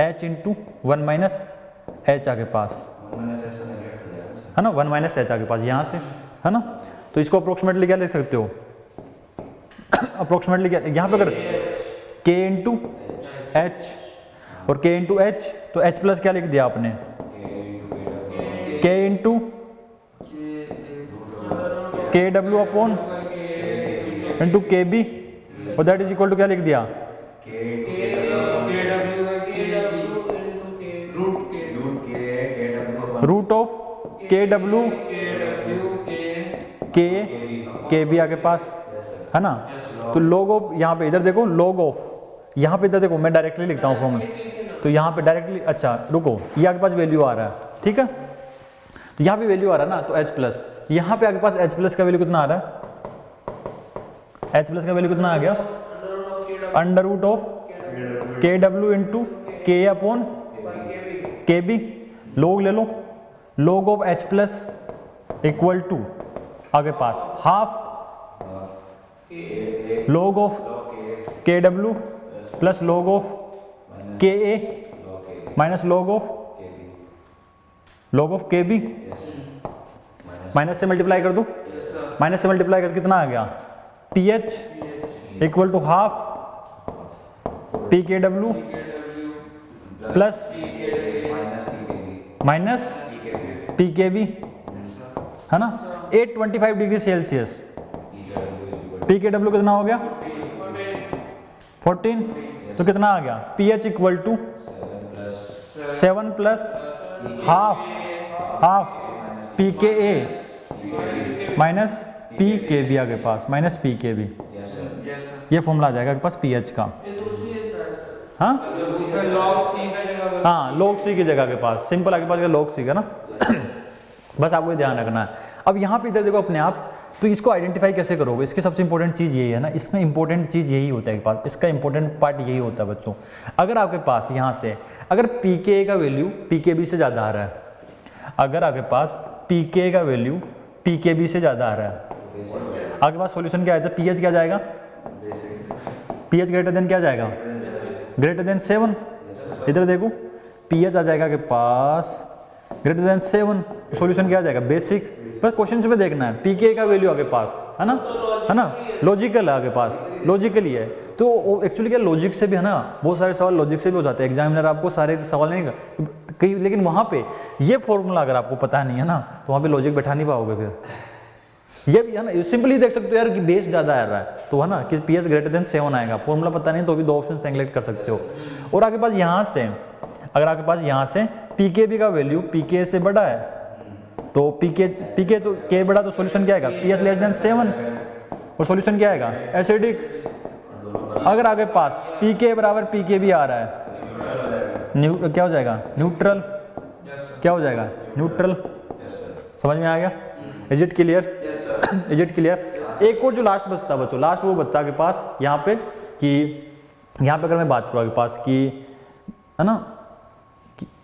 H into 1 minus H आपके पास, है ना, 1 माइनस H आपके पास यहाँ से, है ना। तो इसको अप्रोक्सीमेटली क्या लिख सकते हो, अप्रोक्सीमेटली क्या, यहाँ पे अगर K इंटू H और K इंटू H, तो H+ क्या लिख दिया आपने K into KW upon into KB, और दैट इज इक्वल टू क्या लिख दिया रूट ऑफ KW KB आपके पास, है ना। तो log ऑफ, यहाँ पे इधर देखो log ऑफ, यहाँ पे इधर देखो मैं डायरेक्टली लिखता हूँ फॉर्मूला, तो यहाँ पे डायरेक्टली, अच्छा रुको, ये आपके पास वैल्यू आ रहा है, ठीक है, तो यहाँ पे वैल्यू आ रहा है ना, तो H+, यहाँ पे आपके पास H+ का वैल्यू कितना आ रहा है, H+ का वैल्यू कितना आ गया under root of KW into K upon KB, log ले लो, log of H+ equal to आगे पास half log of KW plus log of KA minus log of KB, minus से मल्टीप्लाई कर दूं, माइनस से मल्टीप्लाई कर कितना आ गया pH equal to half pKw plus minus pKb, है ना। 825 डिग्री सेल्सियस। pKw कितना हो गया 14, तो कितना आ गया pH equal to 7 plus half pKa minus pKb आगे पास, माइनस pKb। ये फॉर्मूला आ जाएगा आपके पास pH का। हाँ हाँ, log C की जगह के पास, सिंपल आगे पास log C का ना। बस आपको ध्यान रखना है। अब यहाँ पे इधर देखो अपने आप, तो इसको आइडेंटिफाई कैसे करोगे, इसकी सबसे इंपॉर्टेंट चीज़ यही है ना, इसमें इंपॉर्टेंट चीज़ यही होता है के पास, इसका इंपॉर्टेंट पार्ट यही होता है बच्चों। अगर आपके पास यहाँ से अगर pKa का वैल्यू pKb से ज़्यादा आ रहा है, अगर आपके पास pKa का वैल्यू pKb से ज़्यादा आ रहा है, आपके पास सॉल्यूशन क्या आया था, pH क्या जाएगा, pH ग्रेटर देन क्या जाएगा, ग्रेटर देन 7। इधर देखो pH आ जाएगा के पास ग्रेटर देन 7, सॉल्यूशन क्या आ जाएगा, बेसिक। बस क्वेश्चन में देखना है pKa का वैल्यू आगे पास, है ना, लॉजिकल है आगे पास, लॉजिकली है। तो एक्चुअली क्या लॉजिक से भी है ना, बहुत सारे सवाल लॉजिक से भी हो जाते हैं, एग्जामिनर आपको सारे सवाल नहीं कई, लेकिन वहाँ पे ये फॉर्मूला अगर आपको पता नहीं है ना, तो वहाँ पे लॉजिक बैठा नहीं पाओगे फिर। ये भी है ना, सिंपली देख सकते हो यार कि बेस ज़्यादा आ रहा है, तो है ना कि pH ग्रेटर देन 7 आएगा, फॉर्मूला पता नहीं तो भी 2 ऑप्शन नेगलेक्ट कर सकते हो। और आपके पास यहाँ से अगर आपके पास यहाँ से pKb का वैल्यू pKa से बड़ा है, तो pK तो K बड़ा, तो सॉल्यूशन क्या आएगा, pH लेस देन 7, और सॉल्यूशन क्या आएगा, एसिडिक। अगर आपके पास pK बराबर pKb आ रहा है, क्या हो जाएगा, न्यूट्रल। क्या हो जाएगा, न्यूट्रल। समझ में आ गया, is it clear, is it clear. एक और जो लास्ट बचता है बच्चों, लास्ट वो बचता है के पास यहाँ पे कि यहाँ पे अगर मैं बात करूँ आपके पास कि, है ना,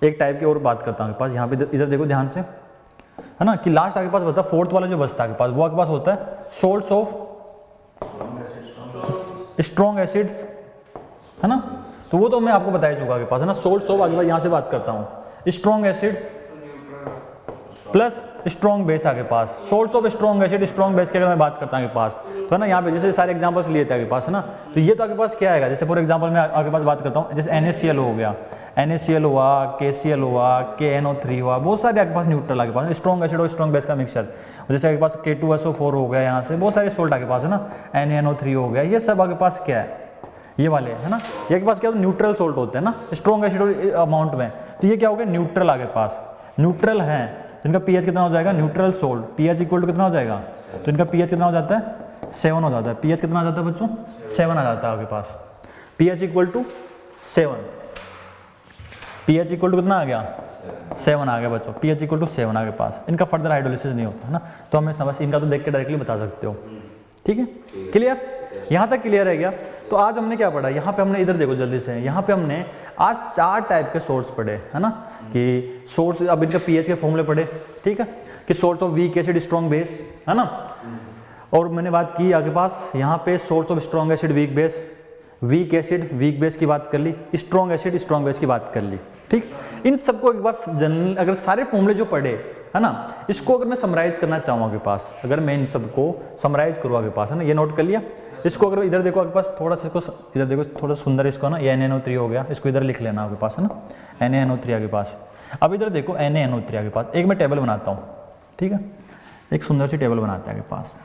एक टाइप की और बात करता हूँ आपके पास, यहाँ पे इधर देखो ध्यान से, है ना, कि लास्ट आपके पास बता, फोर्थ वाला जो बचता है आपके पास, वो आपके पास होता है सोल्ट्स ऑफ स्ट्रॉन्ग एसिड्स, है ना। तो वो तो मैं आपको बता ही चुका आपके पास, है ना, सोल्ट्स ऑफ, आगे यहाँ से बात करता हूँ, strong acid plus strong base आगे पास, salts of strong acid strong base की अगर मैं बात करता हूँ आपके पास, तो है ना, यहाँ पे जैसे सारे एग्जांपल्स लिए थे आपके पास, है ना, तो ये तो आपके पास क्या आएगा, जैसे फॉर एग्जांपल मैं आपके पास बात करता हूँ, जैसे NaCl हो गया, NaCl हुआ, KCl हुआ, KNO3 हुआ, बहुत सारे आपके पास न्यूट्रल आपके पास, स्ट्रॉन्ग एसिड और स्ट्रॉन्ग बेस का मिक्सचर। जैसे आपके पास K2SO4 हो गया, यहाँ से बहुत सारे सोल्ट आपके पास, है ना, NaNO3 हो गया, ये सब आपके पास क्या है, ये वाले, है ना, ये के पास क्या होता है, न्यूट्रल सोल्ट होते हैं ना, स्ट्रॉन्ग एसिड और अमाउंट में, तो ये क्या हो गया, न्यूट्रल आगे पास, न्यूट्रल है, इनका pH कितना हो जाएगा, neutral salt, pH equal to कितना हो जाएगा, तो इनका pH कितना हो जाता है, 7 हो जाता है। pH कितना आ जाता है बच्चों, 7 आ जाता है आपके पास, pH equal to 7, pH equal to कितना आ गया, 7 आ गया बच्चों, pH इक्वल टू 7 आगे पास। इनका फर्दर हाइड्रोलिसिस नहीं होता, है ना, तो हमें समझ, इनका तो देख के डायरेक्टली बता सकते हो, ठीक है, क्लियर, यहाँ तक क्लियर है क्या। तो आज हमने क्या पढ़ा, यहाँ पे हमने, इधर देखो जल्दी से, यहाँ पे हमने आज 4 टाइप के सोर्स पढ़े, है ना, कि सोर्स, अब इनका pH के फॉर्मूले पढ़े, ठीक है, कि source of weak acid strong base, है ना, और मैंने बात की आगे पास यहाँ पे source of strong acid weak base, weak acid weak base की बात कर ली, स्ट्रॉन्ग एसिड स्ट्रॉन्ग बेस की बात कर ली, ठीक। इन सबको एक बार जनरल, अगर सारे फॉर्मूले जो पढ़े, है ना, इसको अगर मैं समराइज करना चाहूँ आगे पास, अगर मैं इन सबको समराइज करूँ आगे पास, है ना, ये नोट कर लिया। इसको अगर इधर देखो आपके पास थोड़ा सा, इसको इधर देखो थोड़ा सुंदर, इसको ना, ये NaNO3 हो गया, इसको इधर लिख लेना आपके पास, है ना, NaNO3 आगे पास। अब इधर देखो NaNO3 आगे पास, एक मैं टेबल बनाता हूँ, ठीक है, एक सुंदर सी टेबल बनाते हैं आगे पास,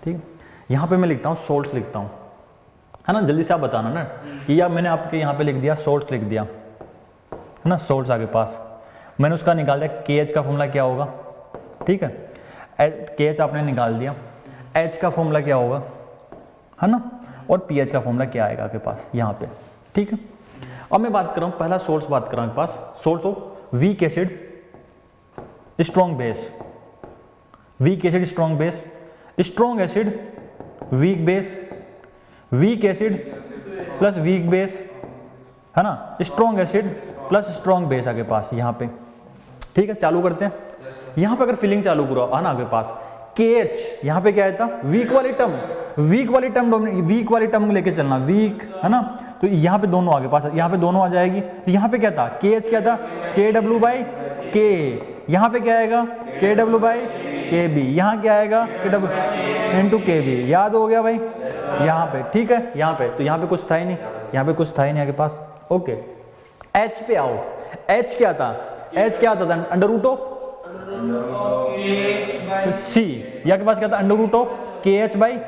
ठीक है। यहाँ पे मैं लिखता हूँ सोल्ट्स लिखता हूँ, है ना, जल्दी से आप बताना ना, कि या मैंने आपके यहाँ पे लिख दिया सोल्ट्स लिख दिया, है ना, सोल्ट्स आगे पास, मैंने उसका निकाल दिया, KH का फॉर्मूला क्या होगा, ठीक है, KH आपने निकाल दिया, H का फॉर्मूला क्या होगा, है ना, और pH का फॉर्मूला क्या आएगा आपके पास यहाँ पे, ठीक है। अब मैं बात कर रहा हूँ, पहला सोर्स बात कर रहा हूँ आपके पास, salts of weak acid strong base, weak acid strong base, strong acid weak base, weak acid plus weak base, है ना, strong acid plus strong base आगे पास यहाँ पे, ठीक है। चालू करते हैं, यहाँ पे अगर फिलिंग चालू करो, है ना, आगे पास KH, यहाँ पे क्या आया था, वीक वाली टर्म, वीक वाली टर्म लेके चलना, वीक, है ना, तो यहाँ पे दोनों आगे पास, यहाँ पे दोनों आ जाएगी, तो यहाँ पे क्या था, KH क्या था, KW/K, यहाँ पे क्या आएगा, KW/KB, यहाँ क्या आएगा, KW × KB, याद हो गया भाई, यहाँ पे, ठीक है, यहाँ पे, तो यहाँ पे कुछ था ही नहीं, यहाँ पे कुछ था ही नहीं आपके पास। ओके, एच पे आओ, एच क्या था, एच क्या आता था, अंडर रूट ऑफ सी, यहाँ के पास क्या था, under root of K H by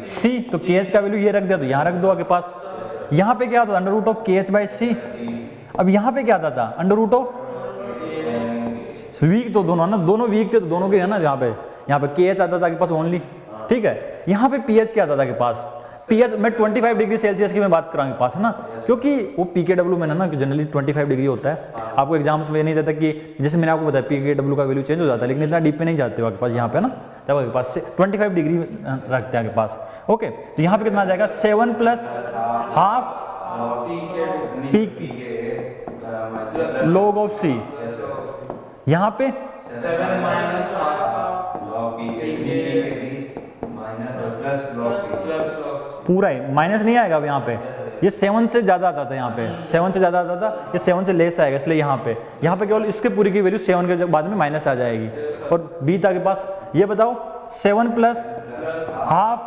सी, तो के एच का वैल्यू ये रख दिया, तो यहाँ रख दो आपके पास। यहाँ पे क्या आता था, under root of K H by सी। अब यहाँ पे क्या आता था, अंडर रूट ऑफ वीक, तो दोनों ना, दोनों वीक थे तो दोनों के है ना, यहाँ पे के एच आता था आपके पास ओनली, ठीक है। यहाँ पे पी एच क्या आता था आपके पास, पीएच में 25 डिग्री सेल्सियस की मैं बात करांगे पास, है ना, क्योंकि वो पीकेडब्ल्यू में ना जनरली 25 डिग्री होता है। आपको एग्जाम्स में नहीं देता कि जैसे मैंने आपको बताया पीकेडब्ल्यू का वैल्यू चेंज हो जाता है, लेकिन इतना डीप में नहीं जाते हो आपके पास, यहाँ पे ना तब आपके पास 25 डिग्री रखते हैं आपके पास। ओके, तो यहाँ पे कितना आ जाएगा, 7 प्लस हाफ लॉग ऑफ सी, यहाँ पे 7 माइनस पूरा ही माइनस नहीं आएगा अब यहाँ पे, ये 7 से ज्यादा आता था, यहाँ पे 7 से ज्यादा आता था, ये 7 से लेस आएगा, इसलिए यहाँ पे केवल इसके पूरी की वैल्यू 7 के बाद में माइनस आ जाएगी। और बी था के पास, ये बताओ 7 प्लस हाफ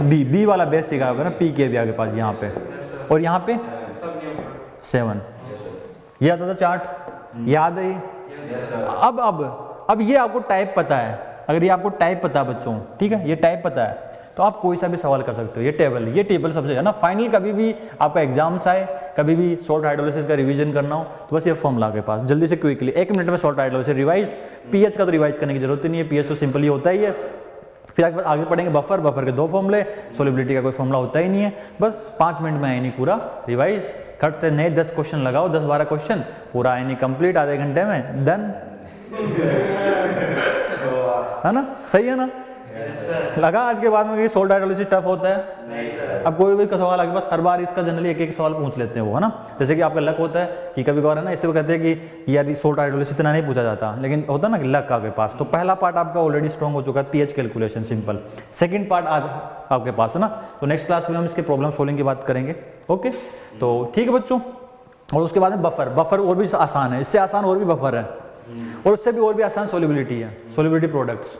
बी, बी वाला बेस सीखा होगा ना, पी के भी आगे पास यहाँ पे, और यहाँ पे 7, ये आता था चार्ट, याद है ये। अब ये आपको टाइप पता है, अगर ये आपको टाइप पता है बच्चों, ठीक है, ये टाइप पता है तो आप कोई सा भी सवाल कर सकते हो। ये टेबल सबसे है ना, फाइनल कभी भी आपका एग्जाम्स आए, कभी भी सॉल्ट हाइड्रोलिसिस का रिवीजन करना हो तो बस ये फॉर्मूला के पास जल्दी से क्विकली 1 मिनट में सॉल्ट हाइड्रोलिसिस रिवाइज। पीएच का तो रिवाइज करने की जरूरत ही नहीं है, पीएच तो सिंपली होता ही है। फिर आगे पढ़ेंगे बफर, बफर के 2 फॉर्मूले, सोलिबिलिटी का कोई फॉर्मूला होता ही नहीं है, बस 5 मिनट में आए नहीं पूरा रिवाइज, खट से नए 10 क्वेश्चन लगाओ, 10-12 क्वेश्चन, पूरा आए नहीं कंप्लीट, आधे घंटे में डन, है ना, सही है ना। लगा आज के बाद में कि सोल्ट हाइड्रोलिसिस टफ होता है। अब कोई भी सवाल आगे पास हर बार इसका जनरली एक सवाल पूछ लेते हैं वो, है ना, जैसे कि आपका लक होता है कि कभी कभार है ना, इससे वो कहते हैं कि यार सोल्ट हाइड्रोलिसिस इतना नहीं पूछा जाता, लेकिन होता है ना कि लक आपके पास। तो पहला पार्ट आपका ऑलरेडी स्ट्रॉन्ग हो चुका है, pH calculation simple. Second part आज आपके पास है ना, तो नेक्स्ट क्लास में हम इसके प्रॉब्लम सॉल्विंग की बात करेंगे। ओके, तो ठीक है बच्चों, और उसके बाद में बफर, बफर और भी आसान है, इससे आसान और भी बफर है, और उससे भी और भी आसान सोलिबिलिटी है, सोलिबिलिटी प्रोडक्ट्स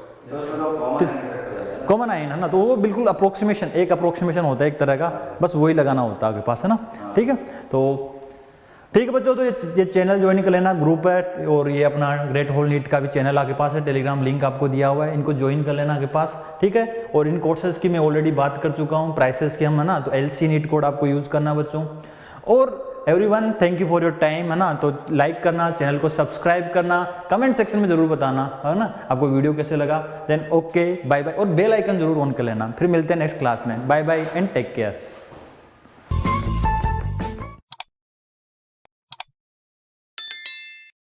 कॉमन आयन है ना, तो वो बिल्कुल अप्रोक्सीमेशन, एक अप्रोक्सीमेशन होता है एक तरह का, बस वही लगाना होता है आपके पास, है ना, ठीक है। तो ठीक है बच्चों, तो ये चैनल ज्वाइन कर लेना, ग्रुप है, और ये अपना ग्रेट होल नीट का भी चैनल आपके पास है, टेलीग्राम लिंक आपको दिया हुआ है, इनको ज्वाइन कर लेना आपके पास, ठीक है। और इन कोर्सेज की मैं ऑलरेडी बात कर चुका हूँ, प्राइसेस की हम, है ना, तो LC नीट कोड आपको यूज करना बच्चों। और everyone thank you for your time, है ना, तो लाइक करना, चैनल को सब्सक्राइब करना, कमेंट सेक्शन में जरूर बताना, है ना, आपको वीडियो कैसे लगा। देन ओके, बाय बाय, और बेल आइकन जरूर ऑन कर लेना। फिर मिलते हैं नेक्स्ट क्लास में, bye bye and take care.